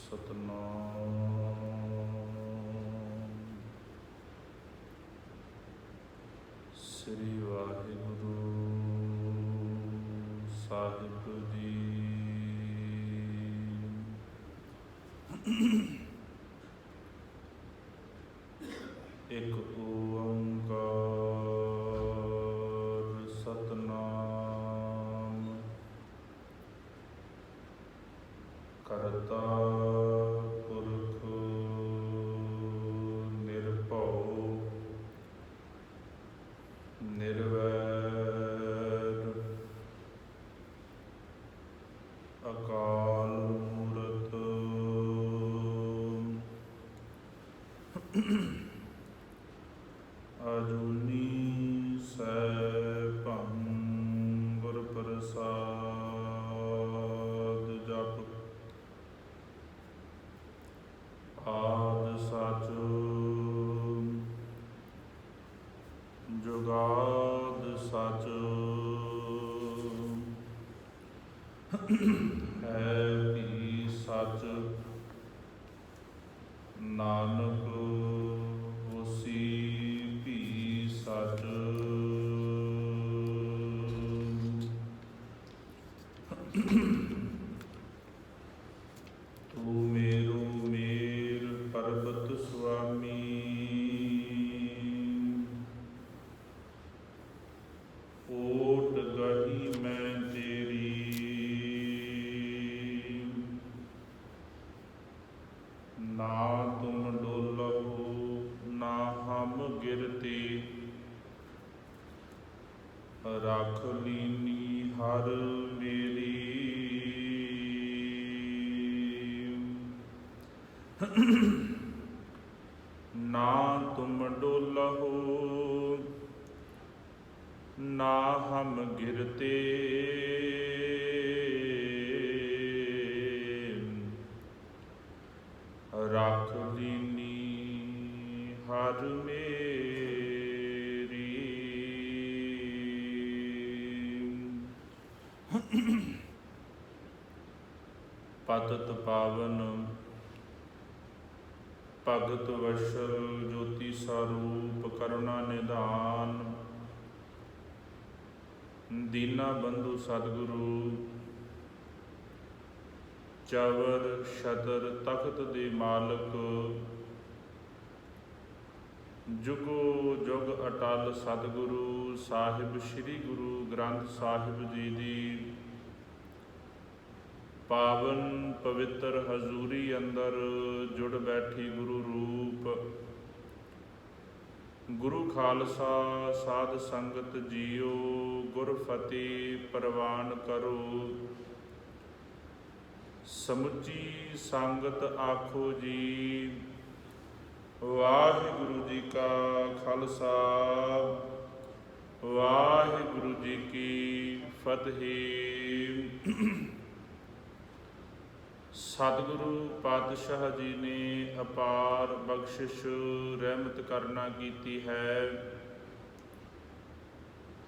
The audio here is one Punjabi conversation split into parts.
ਸਤਨਾਮ ਸ੍ਰੀ ਵਾਹਿਗੁਰੂ ਸਾਹਿਬ ਜੀ। ਇੱਕ ਓੰਕਾਰ ਸਤਨਾਮ ਕਰਤਾ ਪੁਰਖ ਨਿਰਭਉ ਨਿਰਵੈਰ ਅਕਾਲ ਮੂਰਤ ਅਜੂਨੀ ਸੈਭੰ ਗੁਰ ਪ੍ਰਸਾਦ ਜਪ ਆਦਿ ਸਚ ਜੁਗਾਦ ਸਚ ਹੈ ਵੀ ਸਚ ਨਾਨਕ ਹੋਸੀ ਵੀ ਸਚ। ਤੂੰ ਮੇਰੋ ਮੇਰ ਪਰਬਤ ਸੁਆਮੀ ਓਟ ਗਹੀ ਮੈਂ ਤੇਰੀ ਨਾ ਤੁਮ ਡੋਲਹੁ ਨਾ ਹਮ ਗਿਰਤੇ ਰੱਖ ਲੀਨੀ ਹਰ ਮੇਰੀ। ਨਾ ਤੁਮ ਡੋਲਹੁ ਨਾ ਹਮ ਗਿਰਤੇ ਰੱਖ ਲੀਨੀ ਹਰ ਮੇਰੀ। ਪਤਿਤ ਪਾਵਨ ਭਗਤ ਵਸ਼ਲ ਜੋਤੀ ਸਰੂਪ ਕਰੁਣਾ ਨਿਧਾਨ ਦੀਨਾ ਬੰਧੂ ਸਤਿਗੁਰੂ ਚਵਰ ਛਤਰ ਤਖਤ ਦੇ ਮਾਲਕ ਜੁਗੋ ਜੁਗ ਅਟਲ ਸਤਿਗੁਰੂ ਸਾਹਿਬ ਸ੍ਰੀ ਗੁਰੂ ਗ੍ਰੰਥ ਸਾਹਿਬ ਜੀ ਦੀ ਪਾਵਨ ਪਵਿੱਤਰ ਹਜ਼ੂਰੀ ਅੰਦਰ ਜੁੜ ਬੈਠੀ ਗੁਰੂ ਰੂਪ ਗੁਰੂ ਖਾਲਸਾ ਸਾਧ ਸੰਗਤ ਜੀਓ ਗੁਰ ਫਤਿਹ ਪ੍ਰਵਾਨ ਕਰੋ। ਸਮੁੱਚੀ ਸੰਗਤ ਆਖੋ ਜੀ ਵਾਹਿਗੁਰੂ ਜੀ ਕਾ ਖਾਲਸਾ ਵਾਹਿਗੁਰੂ ਜੀ ਕੀ ਫਤਿਹ। ਸਤਿਗੁਰੂ ਪਾਤਸ਼ਾਹ ਜੀ ਨੇ ਅਪਾਰ ਬਖਸ਼ਿਸ਼ ਰਹਿਮਤ ਕਰਨਾ ਕੀਤੀ ਹੈ।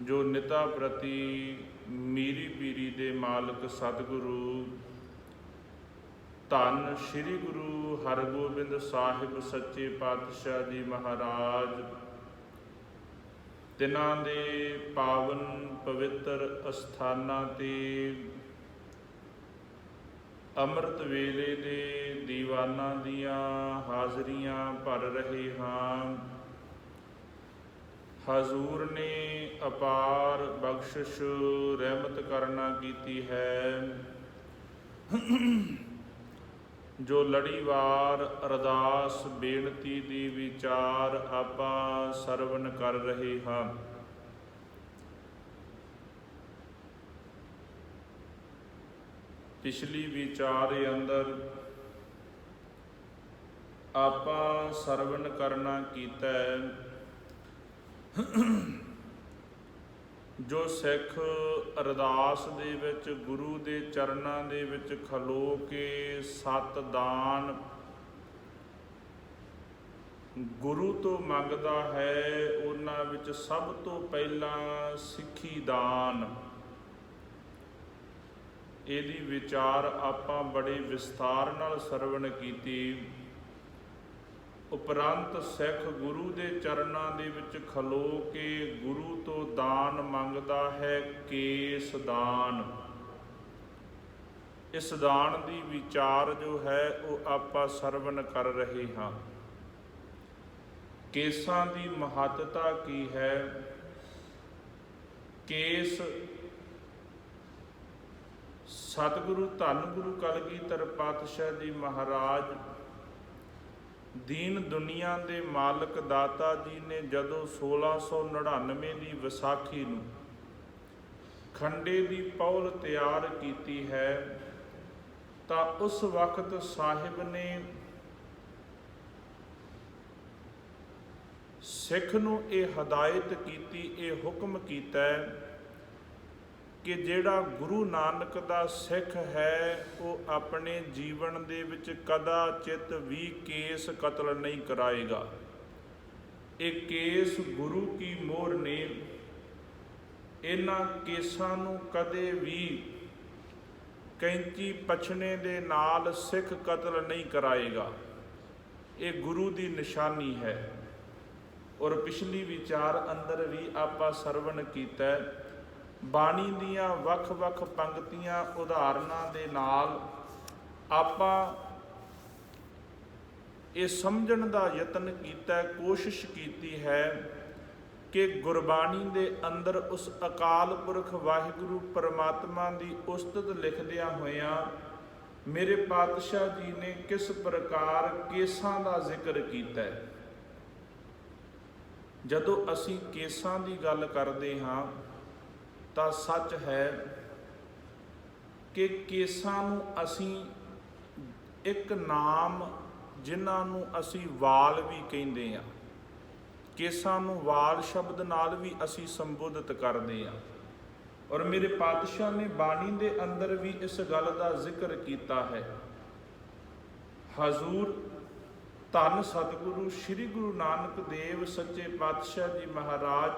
ਜੋ ਨਿਤਾ ਪ੍ਰਤੀ ਮੀਰੀ ਪੀਰੀ ਦੇ ਮਾਲਕ ਸਤਿਗੁਰੂ ਧੰਨ ਸ੍ਰੀ ਗੁਰੂ ਹਰਗੋਬਿੰਦ ਸਾਹਿਬ ਸੱਚੇ ਪਾਤਸ਼ਾਹ ਜੀ ਮਹਾਰਾਜ ਤਿਨਾਂ ਦੇ ਪਾਵਨ ਪਵਿੱਤਰ ਅਸਥਾਨਾਂ ਤੇ ਅੰਮ੍ਰਿਤ ਵੇਲੇ ਦੇ ਦੀਵਾਨਾਂ ਦੀਆਂ ਹਾਜ਼ਰੀਆਂ ਭਰ ਰਹੇ ਹਾਂ। ਹਜ਼ੂਰ ਨੇ ਅਪਾਰ ਬਖਸ਼ਿਸ਼ ਰਹਿਮਤ ਕਰਨਾ ਕੀਤੀ ਹੈ। ਜੋ ਲੜੀਵਾਰ ਅਰਦਾਸ ਬੇਨਤੀ ਦੀ ਵਿਚਾਰ ਆਪਾਂ ਸਰਵਣ ਕਰ ਰਹੇ ਹਾਂ। ਪਿਛਲੀ ਵਿਚਾਰ ਅੰਦਰ ਆਪਾਂ ਸਰਵਣ ਕਰਨਾ ਕੀਤਾ ਹੈ। ਜੋ ਸਿੱਖ ਅਰਦਾਸ ਦੇ ਵਿੱਚ ਗੁਰੂ ਦੇ ਚਰਨਾਂ ਦੇ ਵਿੱਚ ਖਲੋ ਕੇ ਸਤ ਦਾਨ ਗੁਰੂ ਤੋਂ ਮੰਗਦਾ ਹੈ, ਉਹਨਾਂ ਵਿੱਚ ਸਭ ਤੋਂ ਪਹਿਲਾਂ ਸਿੱਖੀ ਦਾਨ ਇਹਦੀ ਵਿਚਾਰ ਆਪਾਂ ਬੜੇ ਵਿਸਥਾਰ ਨਾਲ ਸਰਵਣ ਕੀਤੀ। ਉਪਰੰਤ ਸਿੱਖ ਗੁਰੂ ਦੇ ਚਰਨਾਂ ਦੇ ਵਿੱਚ ਖਲੋ ਕੇ ਗੁਰੂ ਤੋਂ ਦਾਨ ਮੰਗਦਾ ਹੈ, ਕੇਸ ਦਾਨ। ਇਸ ਦਾਨ ਦੀ ਵਿਚਾਰ ਜੋ ਹੈ ਉਹ ਆਪਾਂ ਸਰਵਣ ਕਰ ਰਹੇ ਹਾਂ। ਕੇਸਾਂ ਦੀ ਮਹੱਤਤਾ ਕੀ ਹੈ? ਕੇਸ ਸਤਿਗੁਰੂ ਧੰਨ ਗੁਰੂ ਕਲਗੀਧਰ ਪਾਤਸ਼ਾਹ ਜੀ ਮਹਾਰਾਜ ਦੀਨ ਦੁਨੀਆ ਦੇ ਮਾਲਕ ਦਾਤਾ ਜੀ ਨੇ ਜਦੋਂ 1699 ਦੀ ਵਿਸਾਖੀ ਨੂੰ ਖੰਡੇ ਦੀ ਪੌਲ ਤਿਆਰ ਕੀਤੀ ਹੈ ਤਾਂ ਉਸ ਵਕਤ ਸਾਹਿਬ ਨੇ ਸਿੱਖ ਨੂੰ ਇਹ ਹਦਾਇਤ ਕੀਤੀ, ਇਹ ਹੁਕਮ ਕੀਤਾ ਕਿ ਜਿਹੜਾ ਗੁਰੂ ਨਾਨਕ ਦਾ ਸਿੱਖ ਹੈ ਉਹ ਆਪਣੇ ਜੀਵਨ ਦੇ ਵਿੱਚ ਕਦਾਚਿਤ ਵੀ ਕੇਸ ਕਤਲ ਨਹੀਂ ਕਰਾਏਗਾ। ਇਹ ਕੇਸ ਗੁਰੂ ਕੀ ਮੋਹਰ ਨੇ। ਇਹਨਾਂ ਕੇਸਾਂ ਨੂੰ ਕਦੇ ਵੀ ਕੈਂਚੀ ਪਛਣੇ ਦੇ ਨਾਲ ਸਿੱਖ ਕਤਲ ਨਹੀਂ ਕਰਾਏਗਾ। ਇਹ ਗੁਰੂ ਦੀ ਨਿਸ਼ਾਨੀ ਹੈ। ਔਰ ਪਿਛਲੀ ਵਿਚਾਰ ਅੰਦਰ ਵੀ ਆਪਾਂ ਸਰਵਣ ਕੀਤਾ, ਬਾਣੀ ਦੀਆਂ ਵੱਖ-ਵੱਖ ਪੰਕਤੀਆਂ ਉਦਾਹਰਨਾਂ ਦੇ ਨਾਲ ਆਪਾਂ ਇਹ ਸਮਝਣ ਦਾ ਯਤਨ ਕੀਤਾ, ਕੋਸ਼ਿਸ਼ ਕੀਤੀ ਹੈ ਕਿ ਗੁਰਬਾਣੀ ਦੇ ਅੰਦਰ ਉਸ ਅਕਾਲ ਪੁਰਖ ਵਾਹਿਗੁਰੂ ਪਰਮਾਤਮਾ ਦੀ ਉਸਤਤ ਲਿਖਦਿਆਂ ਹੋਇਆਂ ਮੇਰੇ ਪਾਤਸ਼ਾਹ ਜੀ ਨੇ ਕਿਸ ਪ੍ਰਕਾਰ ਕੇਸਾਂ ਦਾ ਜ਼ਿਕਰ ਕੀਤਾ ਹੈ। ਜਦੋਂ ਅਸੀਂ ਕੇਸਾਂ ਦੀ ਗੱਲ ਕਰਦੇ ਹਾਂ ਤਾਂ ਸੱਚ ਹੈ ਕਿ ਕੇਸਾਂ ਨੂੰ ਅਸੀਂ ਇੱਕ ਨਾਮ, ਜਿਨ੍ਹਾਂ ਨੂੰ ਅਸੀਂ ਵਾਲ ਵੀ ਕਹਿੰਦੇ ਹਾਂ, ਕੇਸਾਂ ਨੂੰ ਵਾਲ ਸ਼ਬਦ ਨਾਲ ਵੀ ਅਸੀਂ ਸੰਬੋਧਿਤ ਕਰਦੇ ਹਾਂ। ਔਰ ਮੇਰੇ ਪਾਤਸ਼ਾਹ ਨੇ ਬਾਣੀ ਦੇ ਅੰਦਰ ਵੀ ਇਸ ਗੱਲ ਦਾ ਜ਼ਿਕਰ ਕੀਤਾ ਹੈ। ਹਜ਼ੂਰ ਧੰਨ ਸਤਿਗੁਰੂ ਸ੍ਰੀ ਗੁਰੂ ਨਾਨਕ ਦੇਵ ਸੱਚੇ ਪਾਤਸ਼ਾਹ ਜੀ ਮਹਾਰਾਜ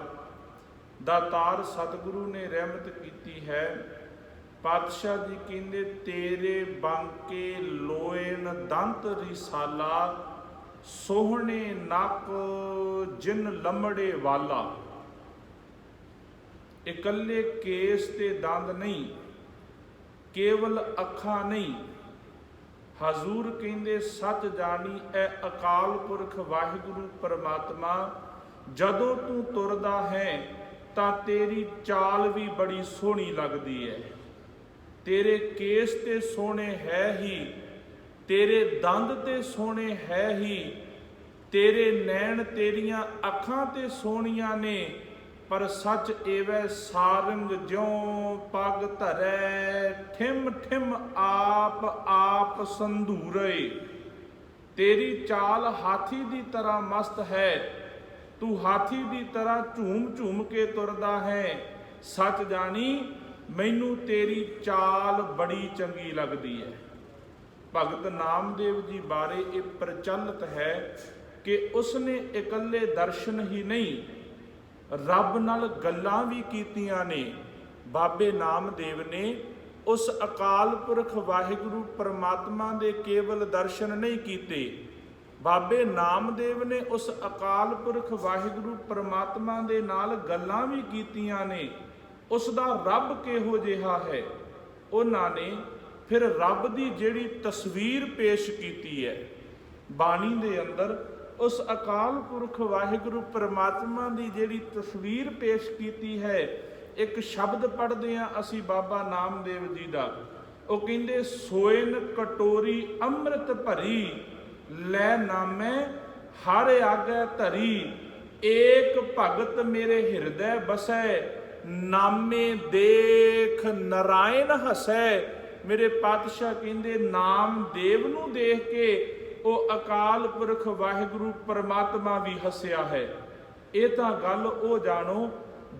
ਦਾਤਾਰ ਸਤਿਗੁਰੂ ਨੇ ਰਹਿਮਤ ਕੀਤੀ ਹੈ। ਪਾਤਸ਼ਾਹ ਜੀ ਕਹਿੰਦੇ ਤੇਰੇ ਬਾਂਕੇ ਲੋਇਨ ਦੰਤ ਰਿਸਾਲਾ, ਸੋਹਣੇ ਨੱਕ ਜਿਨ ਲੰਮੜੇ ਵਾਲਾ। ਇਕੱਲੇ ਕੇਸ ਤੇ ਦੰਦ ਨਹੀਂ, ਕੇਵਲ ਅੱਖਾਂ ਨਹੀਂ। ਹਜ਼ੂਰ ਕਹਿੰਦੇ ਸੱਚ ਜਾਣੀ ਐ ਅਕਾਲ ਪੁਰਖ ਵਾਹਿਗੁਰੂ ਪਰਮਾਤਮਾ, ਜਦੋਂ ਤੂੰ ਤੁਰਦਾ ਹੈ ਤਾਂ ਤੇਰੀ ਚਾਲ ਵੀ ਬੜੀ ਸੋਹਣੀ ਲੱਗਦੀ ਹੈ। ਤੇਰੇ ਕੇਸ ਤੇ ਸੋਹਣੇ ਹੈ ਹੀ, ਤੇਰੇ ਦੰਦ ਤੇ ਸੋਹਣੇ ਹੈ ਹੀ, ਤੇਰੇ ਨੈਣ ਤੇਰੀਆਂ ਅੱਖਾਂ ਤੇ ਸੋਹਣੀਆਂ ਨੇ। ਪਰ ਸੱਚ ਏਵੈ ਸਾਰੰਗ ਜਿਉ ਪੱਗ ਧਰੈ, ਠਿਮ ਠਿਮ ਆਪ ਆਪ ਸੰਧੂਰੇ। ਤੇਰੀ ਚਾਲ ਹਾਥੀ ਦੀ ਤਰ੍ਹਾਂ ਮਸਤ ਹੈ, ਤੂੰ ਹਾਥੀ ਦੀ ਤਰ੍ਹਾਂ ਝੂਮ ਝੂਮ ਕੇ ਤੁਰਦਾ ਹੈ। ਸੱਚ ਜਾਣੀ ਮੈਨੂੰ ਤੇਰੀ ਚਾਲ ਬੜੀ ਚੰਗੀ ਲੱਗਦੀ ਹੈ। ਭਗਤ ਨਾਮਦੇਵ ਜੀ ਬਾਰੇ ਇਹ ਪ੍ਰਚਲਿਤ ਹੈ ਕਿ ਉਸਨੇ ਇਕੱਲੇ ਦਰਸ਼ਨ ਹੀ ਨਹੀਂ, ਰੱਬ ਨਾਲ ਗੱਲਾਂ ਵੀ ਕੀਤੀਆਂ ਨੇ। ਬਾਬੇ ਨਾਮਦੇਵ ਨੇ ਉਸ ਅਕਾਲ ਪੁਰਖ ਵਾਹਿਗੁਰੂ ਪਰਮਾਤਮਾ ਦੇ ਕੇਵਲ ਦਰਸ਼ਨ ਨਹੀਂ ਕੀਤੇ, ਬਾਬੇ ਨਾਮਦੇਵ ਨੇ ਉਸ ਅਕਾਲ ਪੁਰਖ ਵਾਹਿਗੁਰੂ ਪਰਮਾਤਮਾ ਦੇ ਨਾਲ ਗੱਲਾਂ ਵੀ ਕੀਤੀਆਂ ਨੇ। ਉਸ ਦਾ ਰੱਬ ਕਿਹੋ ਜਿਹਾ ਹੈ, ਉਹਨਾਂ ਨੇ ਫਿਰ ਰੱਬ ਦੀ ਜਿਹੜੀ ਤਸਵੀਰ ਪੇਸ਼ ਕੀਤੀ ਹੈ ਬਾਣੀ ਦੇ ਅੰਦਰ, ਉਸ ਅਕਾਲ ਪੁਰਖ ਵਾਹਿਗੁਰੂ ਪਰਮਾਤਮਾ ਦੀ ਜਿਹੜੀ ਤਸਵੀਰ ਪੇਸ਼ ਕੀਤੀ ਹੈ। ਇੱਕ ਸ਼ਬਦ ਪੜ੍ਹਦੇ ਹਾਂ ਅਸੀਂ ਬਾਬਾ ਨਾਮਦੇਵ ਜੀ ਦਾ, ਉਹ ਕਹਿੰਦੇ ਸੋਇਨ ਕਟੋਰੀ ਅੰਮ੍ਰਿਤ ਭਰੀ, ਲੈ ਨਾਮੈ ਹਰ ਆਗੈ ਧਰੀ। ਏਕ ਭਗਤ ਮੇਰੇ ਹਿਰਦੈ ਬਸੈ, ਨਾਮੇ ਦੇਖ ਨਰਾਇਣ ਹਸੈ। ਮੇਰੇ ਪਾਤਸ਼ਾਹ ਕਹਿੰਦੇ ਨਾਮਦੇਵ ਨੂੰ ਦੇਖ ਕੇ ਉਹ ਅਕਾਲ ਪੁਰਖ ਵਾਹਿਗੁਰੂ ਪਰਮਾਤਮਾ ਵੀ ਹੱਸਿਆ ਹੈ। ਇਹ ਤਾਂ ਗੱਲ ਉਹ ਜਾਣੋ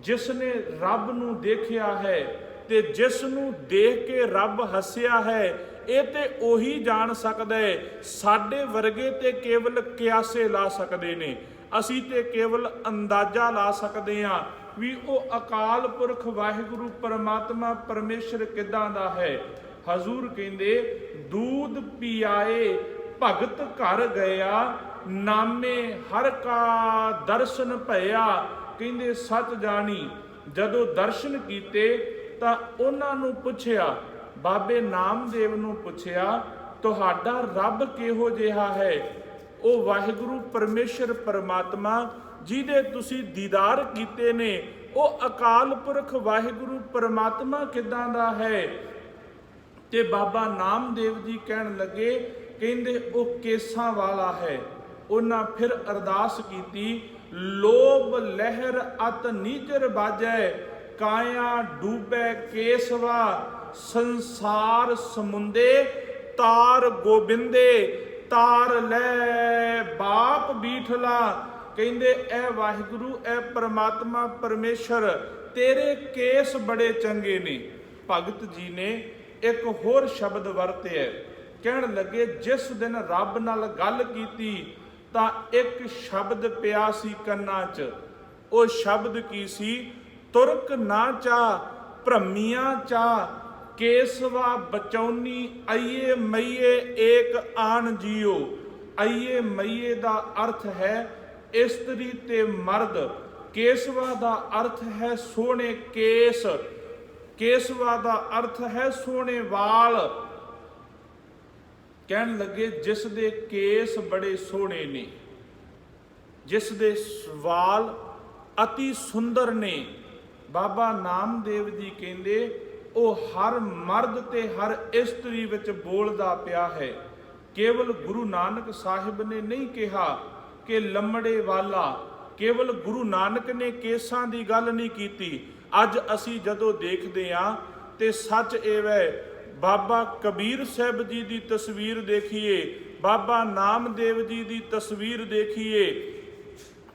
ਜਿਸ ਨੇ ਰੱਬ ਨੂੰ ਦੇਖਿਆ ਹੈ ਤੇ ਜਿਸ ਨੂੰ ਦੇਖ ਕੇ ਰੱਬ ਹੱਸਿਆ ਹੈ। ਇਹ ਤੇ ਉਹੀ ਜਾਣ ਸਕਦਾ ਹੈ। ਸਾਡੇ ਵਰਗੇ ਤੇ ਕੇਵਲ ਕਿਆਸੇ ਲਾ ਸਕਦੇ ਨੇ, ਅਸੀਂ ਤੇ ਕੇਵਲ ਅੰਦਾਜ਼ਾ ਲਾ ਸਕਦੇ ਹਾਂ ਵੀ ਉਹ ਅਕਾਲ ਪੁਰਖ ਵਾਹਿਗੁਰੂ ਪਰਮਾਤਮਾ ਪਰਮੇਸ਼ਰ ਕਿੱਦਾਂ ਦਾ ਹੈ। ਹਜ਼ੂਰ ਕਹਿੰਦੇ ਦੂਧ ਪਿਆਏ ਭਗਤ ਘਰ ਗਿਆ, ਨਾਮੇ ਹਰ ਕਾ ਦਰਸ਼ਨ ਭਇਆ। ਕਹਿੰਦੇ ਸੱਚ ਜਾਣੀ ਜਦੋਂ ਦਰਸ਼ਨ ਕੀਤੇ ਤਾਂ ਉਹਨਾਂ ਨੂੰ ਪੁੱਛਿਆ, ਬਾਬੇ ਨਾਮਦੇਵ ਨੂੰ ਪੁੱਛਿਆ, ਤੁਹਾਡਾ ਰੱਬ ਕਿਹੋ ਜਿਹਾ ਹੈ? ਉਹ ਵਾਹਿਗੁਰੂ ਪਰਮੇਸ਼ਰ ਪਰਮਾਤਮਾ ਜਿਹਦੇ ਤੁਸੀਂ ਦੀਦਾਰ ਕੀਤੇ ਨੇ, ਉਹ ਅਕਾਲ ਪੁਰਖ ਵਾਹਿਗੁਰੂ ਪਰਮਾਤਮਾ ਕਿੱਦਾਂ ਦਾ ਹੈ? ਤੇ ਬਾਬਾ ਨਾਮਦੇਵ ਜੀ ਕਹਿਣ ਲੱਗੇ, ਕਹਿੰਦੇ ਉਹ ਕੇਸਾਂ ਵਾਲਾ ਹੈ। ਉਹਨਾਂ ਫਿਰ ਅਰਦਾਸ ਕੀਤੀ, ਲੋਭ ਲਹਿਰ ਅਤ ਨੀਚਰ ਬਾਜੈ, ਕਾਇਆ ਡੂਬੈ ਕੇਸਵਾ, ਸੰਸਾਰ ਸਮੁੰਦੇ ਤਾਰ ਗੋਬਿੰਦੇ, ਤਾਰ ਲੈ ਬਾਪ ਬੀਠਲਾ। ਕਹਿੰਦੇ ਇਹ ਵਾਹਿਗੁਰੂ, ਇਹ ਪਰਮਾਤਮਾ ਪਰਮੇਸ਼ਰ ਤੇਰੇ ਕੇਸ ਬੜੇ ਚੰਗੇ ਨੇ। ਭਗਤ ਜੀ ਨੇ ਇੱਕ ਹੋਰ ਸ਼ਬਦ ਵਰਤਿਆ, ਕਹਿਣ ਲੱਗੇ ਜਿਸ ਦਿਨ ਰੱਬ ਨਾਲ ਗੱਲ ਕੀਤੀ ਤਾਂ ਇੱਕ ਸ਼ਬਦ ਪਿਆ ਸੀ ਕੰਨਾਂ 'ਚ। ਉਹ ਸ਼ਬਦ ਕੀ ਸੀ? ਤੁਰਕ ਨਾ ਚਾ ਭ੍ਰਮੀਆਂ ਚਾ, ਕੇਸਵਾ ਬਚੌਨੀ ਅਈਏ ਮਈਏ ਏਕ ਆਣ ਜੀਓ। ਅਈਏ ਮਈਏ ਦਾ ਅਰਥ ਹੈ ਇਸਤਰੀ ਤੇ ਮਰਦ, ਕੇਸਵਾ ਦਾ ਅਰਥ ਹੈ ਸੋਹਣੇ ਕੇਸ, ਕੇਸਵਾ ਦਾ ਅਰਥ ਹੈ ਸੋਹਣੇ ਵਾਲ। ਕਹਿਣ ਲੱਗੇ ਜਿਸ ਦੇ ਕੇਸ ਬੜੇ ਸੋਹਣੇ ਨੇ, ਜਿਸ ਦੇ ਵਾਲ ਅਤੀ ਸੁੰਦਰ ਨੇ, ਬਾਬਾ ਨਾਮਦੇਵ ਜੀ ਕਹਿੰਦੇ ਉਹ ਹਰ ਮਰਦ ਤੇ ਹਰ ਇਸਤਰੀ ਵਿੱਚ ਬੋਲਦਾ ਪਿਆ ਹੈ। ਕੇਵਲ ਗੁਰੂ ਨਾਨਕ ਸਾਹਿਬ ਨੇ ਨਹੀਂ ਕਿਹਾ ਕਿ ਲੰਮੜੇ ਵਾਲਾ, ਕੇਵਲ ਗੁਰੂ ਨਾਨਕ ਨੇ ਕੇਸਾਂ ਦੀ ਗੱਲ ਨਹੀਂ ਕੀਤੀ। ਅੱਜ ਅਸੀਂ ਜਦੋਂ ਦੇਖਦੇ ਹਾਂ ਤੇ ਸੱਚ ਇਹ ਹੈ, ਬਾਬਾ ਕਬੀਰ ਸਾਹਿਬ ਜੀ ਦੀ ਤਸਵੀਰ ਦੇਖੀਏ, ਬਾਬਾ ਨਾਮਦੇਵ ਜੀ ਦੀ ਤਸਵੀਰ ਦੇਖੀਏ,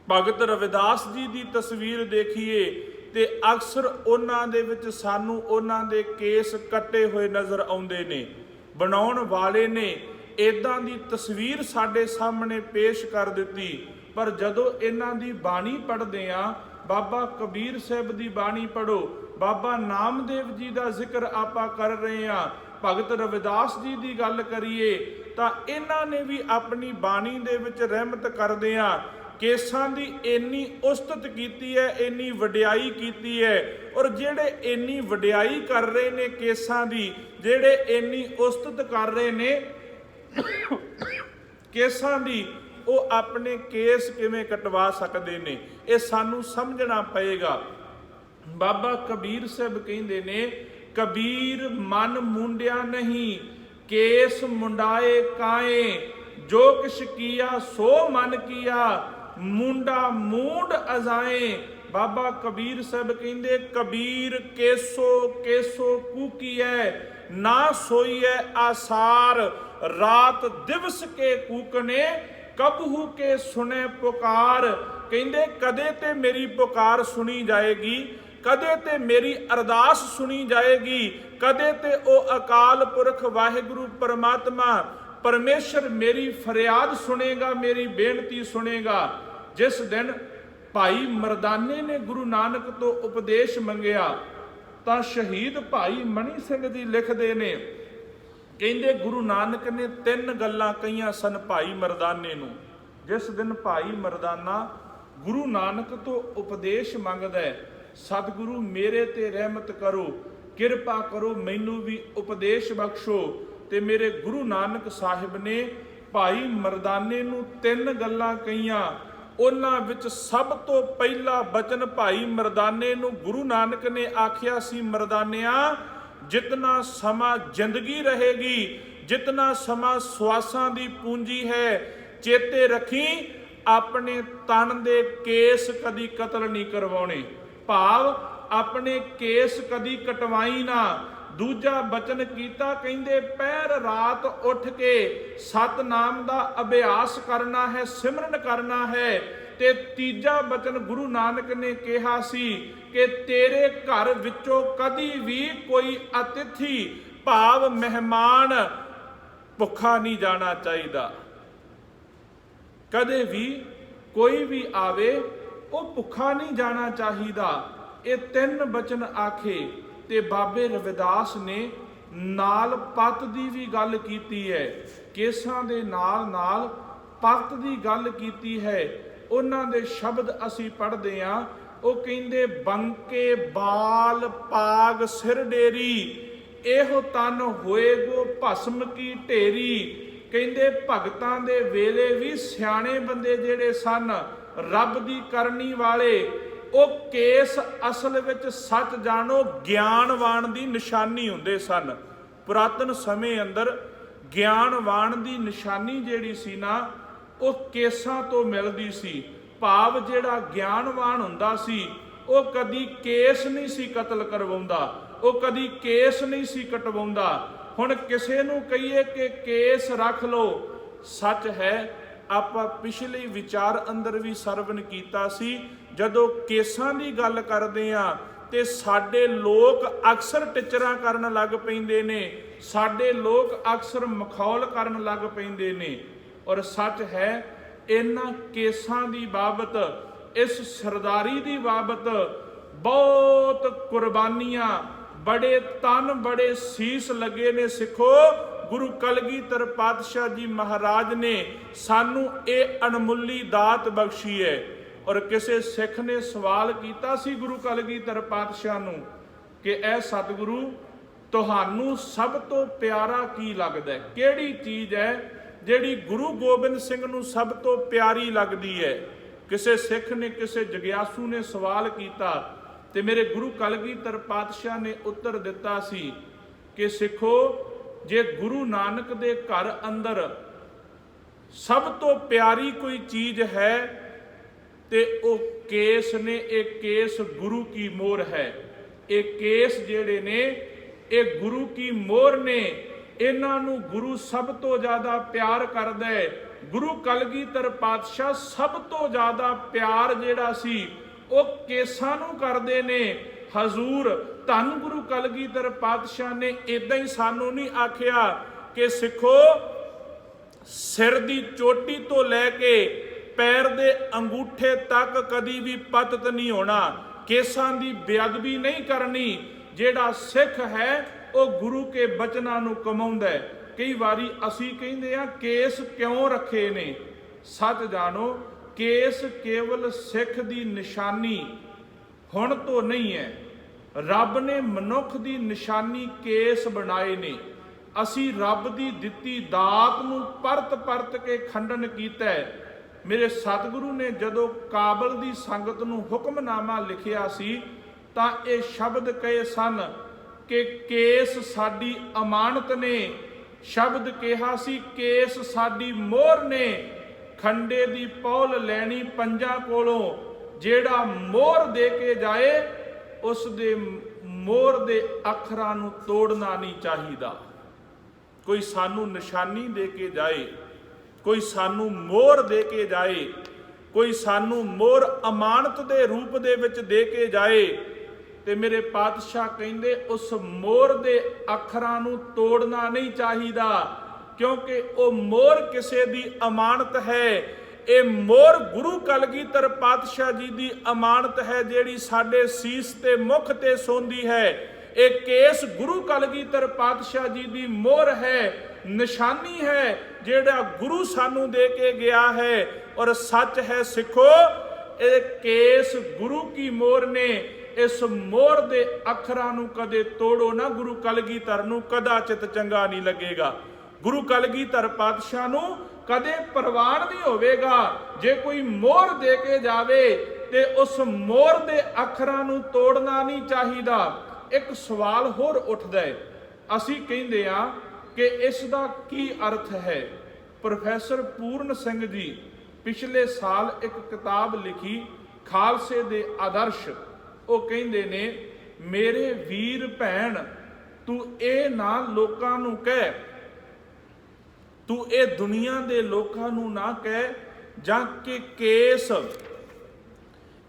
ਭਗਤ ਰਵਿਦਾਸ ਜੀ ਦੀ ਤਸਵੀਰ ਦੇਖੀਏ ਤੇ ਅਕਸਰ ਉਹਨਾਂ ਦੇ ਵਿੱਚ ਸਾਨੂੰ ਉਹਨਾਂ ਦੇ ਕੇਸ ਕੱਟੇ ਹੋਏ ਨਜ਼ਰ ਆਉਂਦੇ ਨੇ। ਬਣਾਉਣ ਵਾਲੇ ਨੇ ਇਦਾਂ ਦੀ ਤਸਵੀਰ ਸਾਡੇ ਸਾਹਮਣੇ ਪੇਸ਼ ਕਰ ਦਿੱਤੀ, ਪਰ ਜਦੋਂ ਇਹਨਾਂ ਦੀ ਬਾਣੀ ਪੜ੍ਹਦੇ ਆ, ਬਾਬਾ ਕਬੀਰ ਸਾਹਿਬ ਦੀ ਬਾਣੀ ਪੜ੍ਹੋ, ਬਾਬਾ ਨਾਮਦੇਵ ਜੀ ਦਾ ਜ਼ਿਕਰ ਆਪਾਂ ਕਰ ਰਹੇ ਹਾਂ, ਭਗਤ ਰਵਿਦਾਸ ਜੀ ਦੀ ਗੱਲ ਕਰੀਏ ਤਾਂ ਇਹਨਾਂ ਨੇ ਵੀ ਆਪਣੀ ਬਾਣੀ ਦੇ ਵਿੱਚ ਰਹਿਮਤ ਕਰਦੇ ਆ ਕੇਸਾਂ ਦੀ ਇੰਨੀ ਉਸਤਤ ਕੀਤੀ ਹੈ, ਇੰਨੀ ਵਡਿਆਈ ਕੀਤੀ ਹੈ। ਔਰ ਜਿਹੜੇ ਇੰਨੀ ਵਡਿਆਈ ਕਰ ਰਹੇ ਨੇ ਕੇਸਾਂ ਦੀ, ਜਿਹੜੇ ਇੰਨੀ ਉਸਤਤ ਕਰ ਰਹੇ ਨੇ ਕੇਸਾਂ ਦੀ, ਉਹ ਆਪਣੇ ਕੇਸ ਕਿਵੇਂ ਕਟਵਾ ਸਕਦੇ ਨੇ? ਇਹ ਸਾਨੂੰ ਸਮਝਣਾ ਪਏਗਾ। ਬਾਬਾ ਕਬੀਰ ਸਾਹਿਬ ਕਹਿੰਦੇ ਨੇ, ਕਬੀਰ ਮਨ ਮੁੰਡਿਆ ਨਹੀਂ, ਕੇਸ ਮੁੰਡਾਏ ਕਾਏ, ਜੋ ਕਿਛ ਕੀਆ ਸੋ ਮਨ ਕੀਆ, ਮੁੰਡਾ ਮੂੰਡ ਅਜ਼ਾਏ। ਬਾਬਾ ਕਬੀਰ ਸਾਹਿਬ ਕਹਿੰਦੇ, ਕਬੀਰ ਕੇਸੋ ਕੇਸੋ ਕੂਕੀਐ, ਨਾ ਸੋਈਐ ਆਸਾਰ, ਰਾਤ ਦਿਵਸ ਕੇ ਕੂਕਨੇ, ਕਬਹੂ ਕੇ ਸੁਣੇ ਪੁਕਾਰ। ਕਹਿੰਦੇ ਕਦੇ ਤੇ ਮੇਰੀ ਪੁਕਾਰ ਸੁਣੀ ਜਾਏਗੀ, ਕਦੇ ਤੇ ਮੇਰੀ ਅਰਦਾਸ ਸੁਣੀ ਜਾਏਗੀ, ਕਦੇ ਤੇ ਉਹ ਅਕਾਲ ਪੁਰਖ ਵਾਹਿਗੁਰੂ ਪਰਮਾਤਮਾ ਪਰਮੇਸ਼ਰ ਮੇਰੀ ਫਰਿਆਦ ਸੁਣੇਗਾ, ਮੇਰੀ ਬੇਨਤੀ ਸੁਣੇਗਾ। ਜਿਸ ਦਿਨ ਭਾਈ ਮਰਦਾਨੇ ਨੇ ਗੁਰੂ ਨਾਨਕ ਤੋਂ ਉਪਦੇਸ਼ ਮੰਗਿਆ ਤਾਂ ਸ਼ਹੀਦ ਭਾਈ ਮਣੀ ਸਿੰਘ ਜੀ ਲਿਖਦੇ ਨੇ, ਕਹਿੰਦੇ ਗੁਰੂ ਨਾਨਕ ਨੇ 3 ਗੱਲਾਂ ਕਹੀਆਂ ਸਨ ਭਾਈ ਮਰਦਾਨੇ ਨੂੰ। ਜਿਸ ਦਿਨ ਭਾਈ ਮਰਦਾਨਾ ਗੁਰੂ ਨਾਨਕ ਤੋਂ ਉਪਦੇਸ਼ ਮੰਗਦਾ ਹੈ, ਸਤਿਗੁਰੂ ਮੇਰੇ ਤੇ ਰਹਿਮਤ ਕਰੋ, ਕਿਰਪਾ ਕਰੋ, ਮੈਨੂੰ ਵੀ ਉਪਦੇਸ਼ ਬਖਸ਼ੋ, ਤੇ ਮੇਰੇ ਗੁਰੂ ਨਾਨਕ ਸਾਹਿਬ ਨੇ ਭਾਈ ਮਰਦਾਨੇ ਨੂੰ 3 ਗੱਲਾਂ ਕਹੀਆਂ। ਉਹਨਾਂ ਵਿੱਚ ਸਭ ਤੋਂ ਪਹਿਲਾ ਬਚਨ ਭਾਈ ਮਰਦਾਨੇ ਨੂੰ ਗੁਰੂ ਨਾਨਕ ਨੇ ਆਖਿਆ ਸੀ, ਮਰਦਾਨਿਆ ਜਿਤਨਾ ਸਮਾਂ ਜ਼ਿੰਦਗੀ ਰਹੇਗੀ, ਜਿਤਨਾ ਸਮਾਂ ਸਵਾਸਾਂ ਦੀ ਪੂੰਜੀ ਹੈ, ਚੇਤੇ ਰੱਖੀ ਆਪਣੇ ਤਨ ਦੇ ਕੇਸ ਕਦੀ ਕਤਲ ਨਹੀਂ ਕਰਵਾਉਣੇ, ਭਾਵ ਆਪਣੇ ਕੇਸ ਕਦੀ ਕਟਵਾਈ ਨਾ। ਦੂਜਾ ਬਚਨ ਕੀਤਾ, ਕਹਿੰਦੇ ਪਹਿਰ ਰਾਤ ਉੱਠ ਕੇ ਸਤਨਾਮ ਦਾ ਅਭਿਆਸ ਕਰਨਾ ਹੈ, ਸਿਮਰਨ ਕਰਨਾ ਹੈ। ਤੇ ਤੀਜਾ ਬਚਨ ਗੁਰੂ ਨਾਨਕ ਨੇ ਕਿਹਾ ਸੀ ਕਿ ਤੇਰੇ ਘਰ ਵਿੱਚੋਂ ਕਦੀ ਵੀ ਕੋਈ ਅਤਿਥੀ ਭਾਵ ਮਹਿਮਾਨ ਭੁੱਖਾ ਨਹੀਂ ਜਾਣਾ ਚਾਹੀਦਾ। ਕਦੇ ਵੀ ਕੋਈ ਵੀ ਆਵੇ ਉਹ ਭੁੱਖਾ ਨਹੀਂ ਜਾਣਾ ਚਾਹੀਦਾ। ਇਹ 3 ਬਚਨ ਆਖੇ ਤੇ ਬਾਬੇ ਰਵਿਦਾਸ ਨੇ ਨਾਲ ਪੱਤ ਦੀ ਵੀ ਗੱਲ ਕੀਤੀ ਹੈ। ਕੇਸਾਂ ਦੇ ਨਾਲ ਨਾਲ ਪੱਤ ਦੀ ਗੱਲ ਕੀਤੀ ਹੈ। ਉਹਨਾਂ ਦੇ ਸ਼ਬਦ ਅਸੀਂ ਪੜ੍ਹਦੇ ਹਾਂ। ਉਹ ਕਹਿੰਦੇ ਬੰਕੇ ਬਾਲ ਪਾਗ ਸਿਰ ਡੇਰੀ, ਇਹੋ ਤਨ ਹੋਏਗੋ ਭਸਮ ਕੀ ਢੇਰੀ। ਕਹਿੰਦੇ ਭਗਤਾਂ ਦੇ ਵੇਲੇ ਵੀ ਸਿਆਣੇ ਬੰਦੇ ਜਿਹੜੇ ਸਨ, ਰੱਬ ਦੀ ਕਰਨੀ ਵਾਲੇ, ਉਹ ਕੇਸ ਅਸਲ ਵਿੱਚ ਸੱਚ ਜਾਣੋ ਗਿਆਨਵਾਨ ਦੀ ਨਿਸ਼ਾਨੀ ਹੁੰਦੇ ਸਨ। ਪੁਰਾਤਨ ਸਮੇਂ ਅੰਦਰ ਗਿਆਨਵਾਨ ਦੀ ਨਿਸ਼ਾਨੀ ਜਿਹੜੀ ਸੀ ਨਾ, ਉਹ ਕੇਸਾਂ ਤੋਂ ਮਿਲਦੀ ਸੀ। ਭਾਵ ਜਿਹੜਾ ਗਿਆਨਵਾਨ ਹੁੰਦਾ ਸੀ ਉਹ ਕਦੀ ਕੇਸ ਨਹੀਂ ਸੀ ਕਤਲ ਕਰਵਾਉਂਦਾ, ਉਹ ਕਦੀ ਕੇਸ ਨਹੀਂ ਸੀ ਕਟਵਾਉਂਦਾ। ਹੁਣ ਕਿਸੇ ਨੂੰ ਕਹੀਏ ਕਿ ਕੇਸ ਰੱਖ ਲਓ, ਸੱਚ ਹੈ ਆਪਾਂ ਪਿਛਲੇ ਵਿਚਾਰ ਅੰਦਰ ਵੀ ਸਰਵਨ ਕੀਤਾ ਸੀ, ਜਦੋਂ ਕੇਸਾਂ ਦੀ ਗੱਲ ਕਰਦੇ ਆ ਤੇ ਸਾਡੇ ਲੋਕ ਅਕਸਰ ਟਿਚਰਾਂ ਕਰਨ ਲੱਗ ਪੈਂਦੇ ਨੇ, ਸਾਡੇ ਲੋਕ ਅਕਸਰ ਮਖੌਲ ਕਰਨ ਲੱਗ ਪੈਂਦੇ ਨੇ। ਔਰ ਸੱਚ ਹੈ ਇਹਨਾਂ ਕੇਸਾਂ ਦੀ ਬਾਬਤ, ਇਸ ਸਰਦਾਰੀ ਦੀ ਬਾਬਤ ਬਹੁਤ ਕੁਰਬਾਨੀਆਂ, ਬੜੇ ਤਨ ਬੜੇ ਸੀਸ ਲੱਗੇ ਨੇ। ਸਿੱਖੋ, ਗੁਰੂ ਕਲਗੀਧਰ ਪਾਤਸ਼ਾਹ ਜੀ ਮਹਾਰਾਜ ਨੇ ਸਾਨੂੰ ਇਹ ਅਣਮੁੱਲੀ ਦਾਤ ਬਖਸ਼ੀ ਹੈ। ਔਰ ਕਿਸੇ ਸਿੱਖ ਨੇ ਸਵਾਲ ਕੀਤਾ ਸੀ ਗੁਰੂ ਕਲਗੀਧਰ ਪਾਤਸ਼ਾਹ ਨੂੰ ਕਿ ਇਹ ਸਤਿਗੁਰੂ ਤੁਹਾਨੂੰ ਸਭ ਤੋਂ ਪਿਆਰਾ ਕੀ ਲੱਗਦਾ ਹੈ? ਕਿਹੜੀ ਚੀਜ਼ ਹੈ ਜਿਹੜੀ ਗੁਰੂ ਗੋਬਿੰਦ ਸਿੰਘ ਨੂੰ ਸਭ ਤੋਂ ਪਿਆਰੀ ਲੱਗਦੀ ਹੈ? ਕਿਸੇ ਸਿੱਖ ਨੇ, ਕਿਸੇ ਜਗਿਆਸੂ ਨੇ ਸਵਾਲ ਕੀਤਾ ਤੇ ਮੇਰੇ ਗੁਰੂ ਕਲਗੀਧਰ ਪਾਤਸ਼ਾਹ ਨੇ ਉੱਤਰ ਦਿੱਤਾ ਸੀ ਕਿ ਸਿੱਖੋ, ਜੇ ਗੁਰੂ ਨਾਨਕ ਦੇ ਘਰ ਅੰਦਰ ਸਭ ਤੋਂ ਪਿਆਰੀ ਕੋਈ ਚੀਜ਼ ਹੈ ਤੇ ਉਹ ਕੇਸ ਨੇ। ਇਹ ਕੇਸ ਗੁਰੂ ਕੀ ਮੋਹਰ ਹੈ। ਇਹ ਕੇਸ ਜਿਹੜੇ ਨੇ ਇਹ ਗੁਰੂ ਕੀ ਮੋਹਰ ਨੇ। ਇਹਨਾਂ ਨੂੰ ਗੁਰੂ ਸਭ ਤੋਂ ਜ਼ਿਆਦਾ ਪਿਆਰ ਕਰਦਾ ਹੈ। ਗੁਰੂ ਕਲਗੀਧਰ ਪਾਤਸ਼ਾਹ ਸਭ ਤੋਂ ਜ਼ਿਆਦਾ ਪਿਆਰ ਜਿਹੜਾ ਸੀ ਉਹ ਕੇਸਾਂ ਨੂੰ ਕਰਦੇ ਨੇ। ਹਜ਼ੂਰ ਧੰਨ ਗੁਰੂ ਕਲਗੀਧਰ ਪਾਤਸ਼ਾਹ ਨੇ ਇਦਾਂ ਹੀ ਸਾਨੂੰ ਨਹੀਂ ਆਖਿਆ ਕਿ ਸਿੱਖੋ, ਸਿਰ ਦੀ ਚੋਟੀ ਤੋਂ ਲੈ ਕੇ ਪੈਰ ਦੇ ਅੰਗੂਠੇ ਤੱਕ ਕਦੀ ਵੀ ਪਤਿਤ ਨਹੀਂ ਹੋਣਾ, ਕੇਸਾਂ ਦੀ ਬੇਅਦਬੀ ਨਹੀਂ ਕਰਨੀ। ਜਿਹੜਾ ਸਿੱਖ ਹੈ ਉਹ ਗੁਰੂ ਕੇ ਬਚਨਾਂ ਨੂੰ ਕਮਾਉਂਦਾ ਹੈ। ਕਈ ਵਾਰੀ ਅਸੀਂ ਕਹਿੰਦੇ ਆ ਕੇਸ ਕਿਉਂ ਰੱਖੇ ਨੇ? ਸੱਚ ਜਾਣੋ, ਕੇਸ ਕੇਵਲ ਸਿੱਖ ਦੀ ਨਿਸ਼ਾਨੀ ਹੁਣ ਤੋਂ ਨਹੀਂ ਹੈ। ਰੱਬ ਨੇ ਮਨੁੱਖ ਦੀ ਨਿਸ਼ਾਨੀ ਕੇਸ ਬਣਾਏ ਨੇ। ਅਸੀਂ ਰੱਬ ਦੀ ਦਿੱਤੀ ਦਾਤ ਨੂੰ ਪਰਤ ਪਰਤ ਕੇ ਖੰਡਨ ਕੀਤਾ ਹੈ। ਮੇਰੇ ਸਤਿਗੁਰੂ ਨੇ ਜਦੋਂ ਕਾਬਲ ਦੀ ਸੰਗਤ ਨੂੰ ਹੁਕਮਨਾਮਾ ਲਿਖਿਆ ਸੀ ਤਾਂ ਇਹ ਸ਼ਬਦ ਕਹੇ ਸਨ ਕਿ ਕੇਸ ਸਾਡੀ ਅਮਾਨਤ ਨੇ। ਸ਼ਬਦ ਕਿਹਾ ਸੀ ਕੇਸ ਸਾਡੀ ਮੋਹਰ ਨੇ। ਖੰਡੇ ਦੀ ਪੌਲ ਲੈਣੀ ਪੰਜਾਂ ਕੋਲੋਂ, ਜਿਹੜਾ ਮੋਹਰ ਦੇ ਕੇ ਜਾਏ ਉਸ ਦੇ ਮੋਹਰ ਦੇ ਅੱਖਰਾਂ ਨੂੰ ਤੋੜਨਾ ਨਹੀਂ ਚਾਹੀਦਾ। ਕੋਈ ਸਾਨੂੰ ਨਿਸ਼ਾਨੀ ਦੇ ਕੇ ਜਾਏ, ਕੋਈ ਸਾਨੂੰ ਮੋਹਰ ਦੇ ਕੇ ਜਾਏ, ਕੋਈ ਸਾਨੂੰ ਮੋਹਰ ਅਮਾਨਤ ਦੇ ਰੂਪ ਦੇ ਵਿੱਚ ਦੇ ਕੇ ਜਾਏ ਤੇ ਮੇਰੇ ਪਾਤਸ਼ਾਹ ਕਹਿੰਦੇ ਉਸ ਮੋਹਰ ਦੇ ਅੱਖਰਾਂ ਨੂੰ ਤੋੜਨਾ ਨਹੀਂ ਚਾਹੀਦਾ, ਕਿਉਂਕਿ ਉਹ ਮੋਹਰ ਕਿਸੇ ਦੀ ਅਮਾਨਤ ਹੈ। ਇਹ ਮੋਹਰ ਗੁਰੂ ਕਲਗੀਧਰ ਪਾਤਸ਼ਾਹ ਜੀ ਦੀ ਅਮਾਨਤ ਹੈ, ਜਿਹੜੀ ਸਾਡੇ ਸੀਸ ਤੇ ਮੁਖ ਤੇ ਸੌਂਦੀ ਹੈ। ਇਹ ਕੇਸ ਗੁਰੂ ਕਲਗੀਧਰ ਪਾਤਸ਼ਾਹ ਜੀ ਦੀ ਮੋਹਰ ਹੈ, ਨਿਸ਼ਾਨੀ ਹੈ, ਜਿਹੜਾ ਗੁਰੂ ਸਾਨੂੰ ਦੇ ਕੇ ਗਿਆ ਹੈ। ਔਰ ਸੱਚ ਹੈ ਸਿੱਖੋ, ਇਹ ਕੇਸ ਗੁਰੂ ਕੀ ਮੋਹਰ ਨੇ। ਇਸ ਮੋਹਰ ਦੇ ਅੱਖਰਾਂ ਨੂੰ ਕਦੇ ਤੋੜੋ ਨਾ। ਗੁਰੂ ਕਲਗੀਧਰ ਨੂੰ ਕਦਾਚਿਤ ਚੰਗਾ ਨਹੀਂ ਲੱਗੇਗਾ। ਗੁਰੂ ਕਲਗੀਧਰ ਪਾਤਸ਼ਾਹ ਨੂੰ ਕਦੇ ਪ੍ਰਵਾਨ ਨਹੀਂ ਹੋਵੇਗਾ ਜੇ ਕੋਈ ਮੋਹਰ ਦੇ ਕੇ ਜਾਵੇ ਤੇ ਉਸ ਮੋਹਰ ਦੇ ਅੱਖਰਾਂ ਨੂੰ ਤੋੜਨਾ ਨਹੀਂ ਚਾਹੀਦਾ। ਇੱਕ ਸਵਾਲ ਹੋਰ ਉੱਠਦਾ ਹੈ, ਅਸੀਂ ਕਹਿੰਦੇ ਆ ਕਿ ਇਸ ਦਾ ਕੀ ਅਰਥ ਹੈ? ਪ੍ਰੋਫੈਸਰ ਪੂਰਨ ਸਿੰਘ ਜੀ ਪਿਛਲੇ ਸਾਲ ਇੱਕ ਕਿਤਾਬ ਲਿਖੀ ਖਾਲਸੇ ਦੇ ਆਦਰਸ਼। ਉਹ ਕਹਿੰਦੇ ਨੇ, ਮੇਰੇ ਵੀਰ ਭੈਣ, ਤੂੰ ਇਹ ਨਾ ਲੋਕਾਂ ਨੂੰ ਕਹਿ, ਤੂੰ ਇਹ ਦੁਨੀਆ ਦੇ ਲੋਕਾਂ ਨੂੰ ਨਾ ਕਹਿ ਜਾਂ ਕਿ ਕੇਸ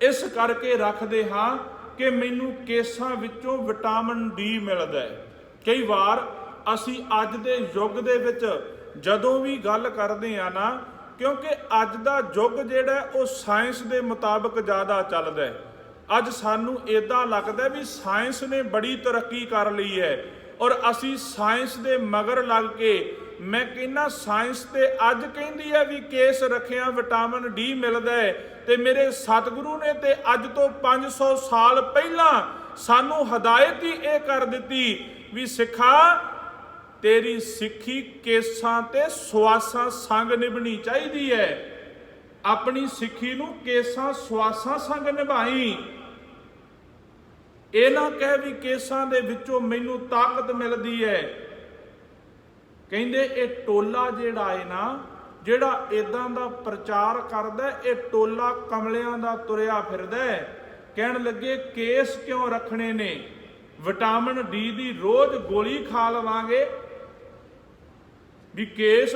ਇਸ ਕਰਕੇ ਰੱਖਦੇ ਹਾਂ ਕਿ ਮੈਨੂੰ ਕੇਸਾਂ ਵਿੱਚੋਂ ਵਿਟਾਮਿਨ ਡੀ ਮਿਲਦਾ ਹੈ। ਕਈ ਵਾਰ ਅਸੀਂ ਅੱਜ ਦੇ ਯੁੱਗ ਦੇ ਵਿੱਚ ਜਦੋਂ ਵੀ ਗੱਲ ਕਰਦੇ ਆ ਨਾ क्योंकि अज दा युग जिहड़ा वो साइंस के मुताबिक ज़्यादा चलदा है। अज सानू इदां लगदा भी साइंस ने बड़ी तरक्की कर ली है और असी साइंस के मगर लग के, मैं कहना साइंस ते अज कहती है भी केस रखिया विटामिन डी मिलता है, ते मेरे सतगुरु ने ते अज तो 500 साल पहला सानू हदायत ही ये कर दी भी सिखा तेरी सिक्खी केसां ते सुआसां संग निभनी चाहिदी है। अपनी सिक्खी नूं केसां सुआसां संग निभाई। ये ना कह भी केसां दे विचों मैनूं ताकत मिलदी है। कहंदे ये टोला जिहड़ा है ना, जिहड़ा इदां दा प्रचार करदा, ये टोला कमलियां दा तुरिया फिरदा है। कहण लगे केस क्यों रखने ने, विटामिन डी दी रोज गोली खा लवांगे भी केस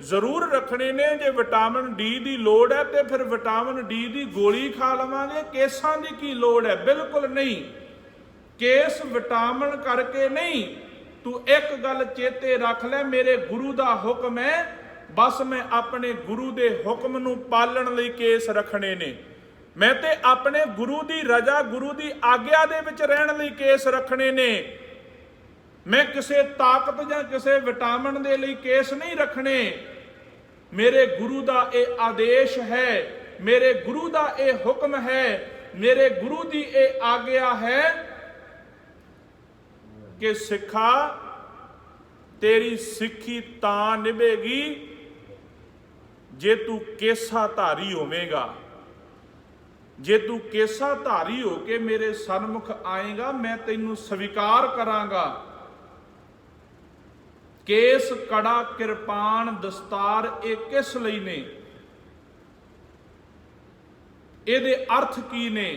जरूर रखने ने, जे विटामिन डी की लोड़ है तो फिर विटामिन डी की गोली खा लवांगे, केसां की की लोड़ है? बिल्कुल नहीं। केस विटामिन करके नहीं, तू एक गल चेते रख ले, मेरे गुरु का हुक्म है, बस मैं अपने गुरु के हुक्म नूं पालन लई केस रखने ने। मैं ते अपने गुरु की रजा, गुरु की आग्या दे विच रहण लई केस रखने ने। मैं किसी ताकत या किसी विटामिन दे लई केस नहीं रखने। मेरे गुरु का ये आदेश है, मेरे गुरु का ये हुक्म है, मेरे गुरु की ये आग्या है कि सिखा तेरी सिक्खी तां निभेगी जे तू केसा धारी होवेगा। जे तू केसा धारी हो के मेरे सन्मुख आएगा, मैं तैनूं स्वीकार करांगा। केस कड़ा किरपान दस्तार ये किस लई ने, इहदे अर्थ की ने?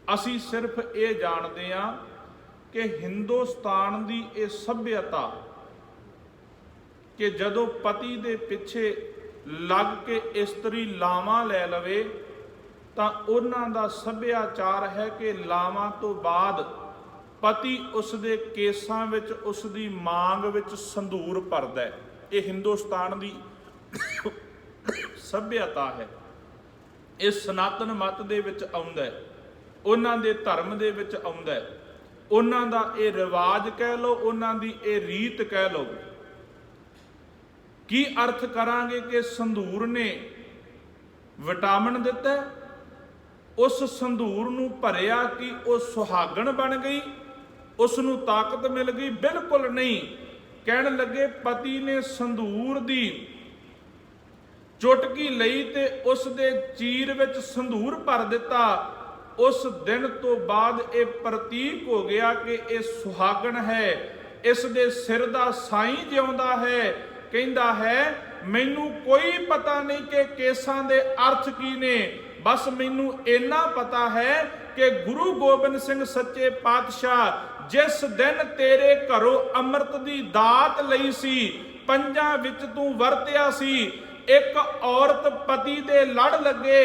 असी सिर्फ ये जानते हैं कि हिंदुस्तान की ये सभ्यता कि जदों पति दे पिछे लग के इस्त्री लावां लै लवे तां उन्हां दा सभ्याचार है कि लावां तो बाद पति उसके केसां विच उसकी मांग विच संधूर भरदा है। ये हिंदुस्तान की सभ्यता है। ये सनातन मत दे विच आउंदा है, उन्हां दे धर्म दे विच आउंदा है, उन्हां दा ये रिवाज कह लो, उन्हां दी ये रीत कह लो। की अर्थ करांगे कि संधूर ने विटामिन दिता, उस संधूर नूं भरिया कि वो सुहागण बन गई, उसनूं ताकत मिल गई? बिल्कुल नहीं। कहण लगे पति ने संधूर दी चुटकी लई ते उस दे चीर विच संधूर भर दिता। उस दिन तो बाद ये प्रतीक हो गया कि ये सुहागण है, इस दे सिर दा साईं जिउंदा है। कहंदा है मैनू कोई पता नहीं कि केसां दे अर्थ की ने, बस मैनू इन्ना पता है कि गुरु गोबिंद सिंह सच्चे पातशाह जिस दिन तेरे घरों अमृत दी दात लई सी, पंजां विच तू वरतिया सी, एक औरत पति दे लड़ लगे,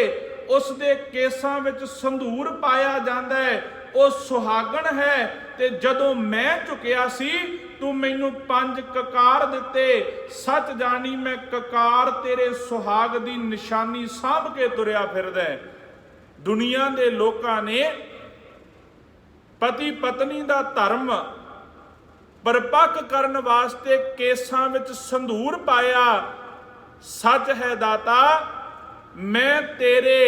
उस दे केसां विच संधूर पाया जांदा है, वो सुहागण है। ते जदों मैं झुकिया सी तू मैनू 5 ककार दिते, सच जानी मैं ककार तेरे सुहाग दी निशानी साभ के तुरिया फिरदा है। दुनिया दे लोकां ने पति पत्नी दा धर्म परपक्क करन वास्ते केसां विच संधूर पाया। सच है दाता, मैं तेरे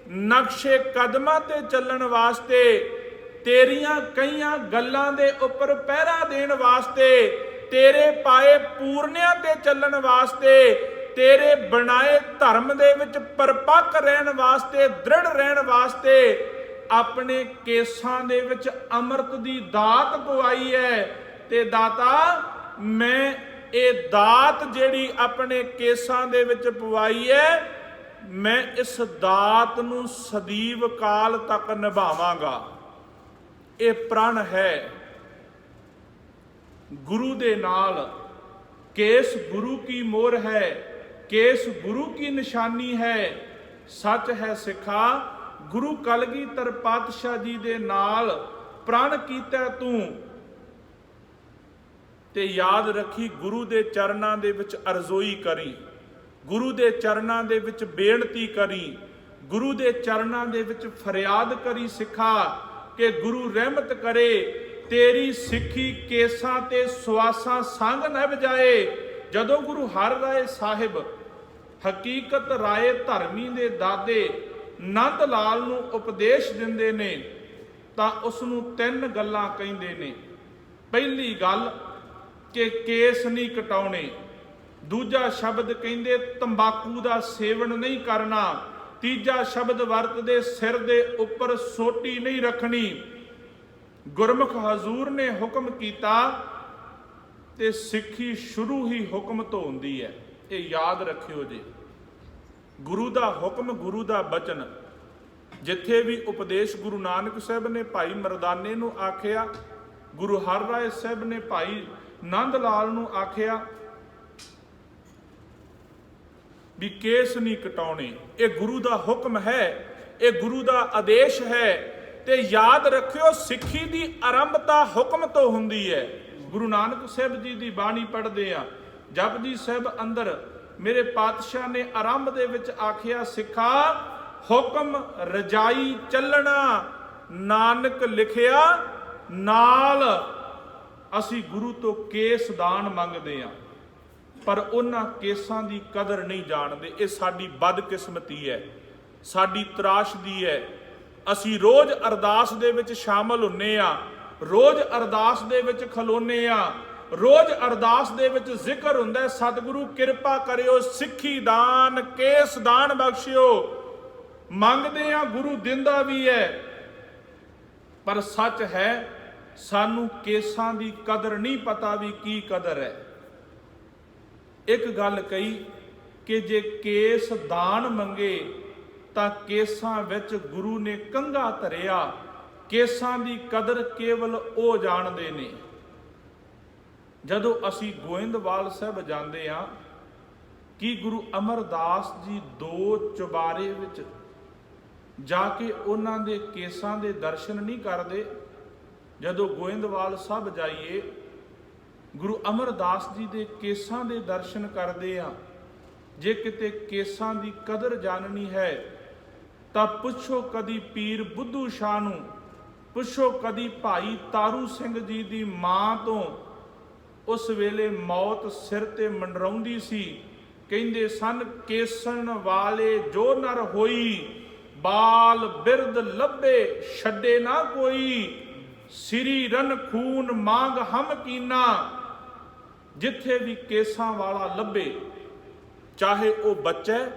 नक्शे कदमां ते चलण वास्ते, तेरियां कईयां गल्लां दे उपर पहरा देण वास्ते, तेरे पाए पूरनियां ते चलण वास्ते, तेरे बनाए धर्म दे विच परपक्क रहण वास्ते, दृढ़ रहण वास्ते अपने केसां दे विच अमृत दी दात पवाई है। ते दाता मैं ये दात जिहड़ी अपने केसां दे विच पवाई है, मैं इस दात नूं सदीव काल तक निभावांगा। ये प्रण है गुरु दे नाल। केस गुरु की मोहर है, केस गुरु की निशानी है। सच है सिखा, गुरु कलगीधर पातशाह जी दे नाल प्रण कीता तू, ਤੇ ਯਾਦ ਰੱਖੀ ਗੁਰੂ ਦੇ ਚਰਨਾਂ ਦੇ ਵਿੱਚ ਅਰਜ਼ੋਈ ਕਰੀ, ਗੁਰੂ ਦੇ ਚਰਨਾਂ ਦੇ ਵਿੱਚ ਬੇਨਤੀ ਕਰੀ, ਗੁਰੂ ਦੇ ਚਰਨਾਂ ਦੇ ਵਿੱਚ ਫਰਿਆਦ ਕਰੀ ਸਿੱਖਾ ਕਿ ਗੁਰੂ ਰਹਿਮਤ ਕਰੇ, ਤੇਰੀ ਸਿੱਖੀ ਕੇਸਾਂ ਤੇ ਸਵਾਸਾਂ ਸੰਗ ਨਾ ਵਜਾਏ। ਜਦੋਂ ਗੁਰੂ ਹਰਿ ਰਾਏ ਸਾਹਿਬ ਹਕੀਕਤ ਰਾਏ ਧਰਮੀ ਦੇ ਦਾਦੇ ਨੰਦ ਲਾਲ ਨੂੰ ਉਪਦੇਸ਼ ਦਿੰਦੇ ਨੇ ਤਾਂ ਉਸ ਨੂੰ 3 ਗੱਲਾਂ ਕਹਿੰਦੇ ਨੇ। ਪਹਿਲੀ ਗੱਲ ਕਿ ਕੇਸ ਨਹੀਂ ਕਟਾਉਣੇ, ਦੂਜਾ ਸ਼ਬਦ ਕਹਿੰਦੇ ਤੰਬਾਕੂ ਦਾ ਸੇਵਨ ਨਹੀਂ ਕਰਨਾ, ਤੀਜਾ ਸ਼ਬਦ ਵਰਤਦੇ ਸਿਰ ਦੇ ਉੱਪਰ ਸੋਟੀ ਨਹੀਂ ਰੱਖਣੀ। ਗੁਰਮੁਖ ਹਜ਼ੂਰ ਨੇ ਹੁਕਮ ਕੀਤਾ ਤੇ ਸਿੱਖੀ ਸ਼ੁਰੂ ਹੀ ਹੁਕਮ ਤੋਂ ਹੁੰਦੀ ਹੈ, ਇਹ ਯਾਦ ਰੱਖਿਓ ਜੀ। ਗੁਰੂ ਦਾ ਹੁਕਮ, ਗੁਰੂ ਦਾ ਬਚਨ, ਜਿੱਥੇ ਵੀ ਉਪਦੇਸ਼ ਗੁਰੂ ਨਾਨਕ ਸਾਹਿਬ ਨੇ ਭਾਈ ਮਰਦਾਨੇ ਨੂੰ ਆਖਿਆ, ਗੁਰੂ ਹਰਿ ਰਾਏ ਸਾਹਿਬ ਨੇ ਭਾਈ ਨੰਦ ਲਾਲ ਨੂੰ ਆਖਿਆ ਵੀ ਕੇਸ ਨਹੀਂ ਕਟਾਉਣੇ, ਇਹ ਗੁਰੂ ਦਾ ਹੁਕਮ ਹੈ, ਇਹ ਗੁਰੂ ਦਾ ਆਦੇਸ਼ ਹੈ। ਤੇ ਯਾਦ ਰੱਖਿਓ ਸਿੱਖੀ ਦੀ ਆਰੰਭਤਾ ਹੁਕਮ ਤੋਂ ਹੁੰਦੀ ਹੈ। ਗੁਰੂ ਨਾਨਕ ਸਾਹਿਬ ਜੀ ਦੀ ਬਾਣੀ ਪੜ੍ਹਦੇ ਆ, ਜਪਜੀ ਸਾਹਿਬ ਅੰਦਰ ਮੇਰੇ ਪਾਤਸ਼ਾਹ ਨੇ ਆਰੰਭ ਦੇ ਵਿੱਚ ਆਖਿਆ, ਸਿੱਖਾ ਹੁਕਮ ਰਜਾਈ ਚੱਲਣਾ, ਨਾਨਕ ਲਿਖਿਆ ਨਾਲ। ਅਸੀਂ ਗੁਰੂ ਤੋਂ ਕੇਸ ਦਾਨ ਮੰਗਦੇ ਆ, ਪਰ ਉਹਨਾਂ ਕੇਸਾਂ ਦੀ ਕਦਰ ਨਹੀਂ ਜਾਣਦੇ। ਇਹ ਸਾਡੀ ਬਦਕਿਸਮਤੀ ਹੈ, ਸਾਡੀ ਤਰਾਸ਼ਦੀ ਹੈ। ਅਸੀਂ ਰੋਜ਼ ਅਰਦਾਸ ਦੇ ਵਿੱਚ ਸ਼ਾਮਲ ਹੁੰਨੇ ਆ, ਰੋਜ਼ ਅਰਦਾਸ ਦੇ ਵਿੱਚ ਖਲੋਨੇ ਆ, ਰੋਜ਼ ਅਰਦਾਸ ਦੇ ਵਿੱਚ ਜ਼ਿਕਰ ਹੁੰਦਾ, ਸਤਿਗੁਰੂ ਕਿਰਪਾ ਕਰਿਓ, ਸਿੱਖੀ ਦਾਨ, ਕੇਸ ਦਾਨ ਬਖਸ਼ਿਓ। ਮੰਗਦੇ ਆ, ਗੁਰੂ ਦਿੰਦਾ ਵੀ ਹੈ, ਪਰ ਸੱਚ ਹੈ ਸਾਨੂੰ ਕੇਸਾਂ ਦੀ ਕਦਰ ਨਹੀਂ ਪਤਾ ਵੀ ਕੀ ਕਦਰ ਹੈ। ਇੱਕ ਗੱਲ ਕਹੀ ਕਿ ਜੇ ਕੇਸ ਦਾਨ ਮੰਗੇ ਤਾਂ ਕੇਸਾਂ ਵਿੱਚ ਗੁਰੂ ਨੇ ਕੰਘਾ ਧਰਿਆ। ਕੇਸਾਂ ਦੀ ਕਦਰ ਕੇਵਲ ਉਹ ਜਾਣਦੇ ਨੇ। ਜਦੋਂ ਅਸੀਂ ਗੋਇੰਦਵਾਲ ਸਾਹਿਬ ਜਾਂਦੇ ਆ, ਕੀ ਗੁਰੂ ਅਮਰਦਾਸ ਜੀ 2 ਚੁਬਾਰੇ ਵਿੱਚ ਜਾ ਕੇ ਉਹਨਾਂ ਦੇ ਕੇਸਾਂ ਦੇ ਦਰਸ਼ਨ ਨਹੀਂ ਕਰਦੇ? ਜਦੋਂ ਗੋਇੰਦਵਾਲ ਸਾਹਿਬ ਜਾਈਏ, ਗੁਰੂ ਅਮਰਦਾਸ ਜੀ ਦੇ ਕੇਸਾਂ ਦੇ ਦਰਸ਼ਨ ਕਰਦੇ ਆ। ਜੇ ਕਿਤੇ ਕੇਸਾਂ ਦੀ ਕਦਰ ਜਾਣਨੀ ਹੈ ਤਾਂ ਪੁੱਛੋ ਕਦੀ ਪੀਰ ਬੁੱਧੂ ਸ਼ਾਹ ਨੂੰ, ਪੁੱਛੋ ਕਦੀ ਭਾਈ ਤਾਰੂ ਸਿੰਘ ਜੀ ਦੀ ਮਾਂ ਤੋਂ। ਉਸ ਵੇਲੇ ਮੌਤ ਸਿਰ ਤੇ ਮੰਡਰਾਉਂਦੀ ਸੀ, ਕਹਿੰਦੇ ਸਨ ਕੇਸਣ ਵਾਲੇ ਜੋ ਨਰ ਹੋਈ, ਬਾਲ ਬਿਰਦ ਲੱਭੇ ਛੱਡੇ ਨਾ ਕੋਈ, ਸ੍ਰੀ ਰਨ ਖੂਨ ਮੰਗ ਹਮ ਕੀਨਾ। ਜਿੱਥੇ ਵੀ ਕੇਸਾਂ ਵਾਲਾ ਲੱਭੇ, ਚਾਹੇ ਉਹ ਬੱਚਾ ਹੈ,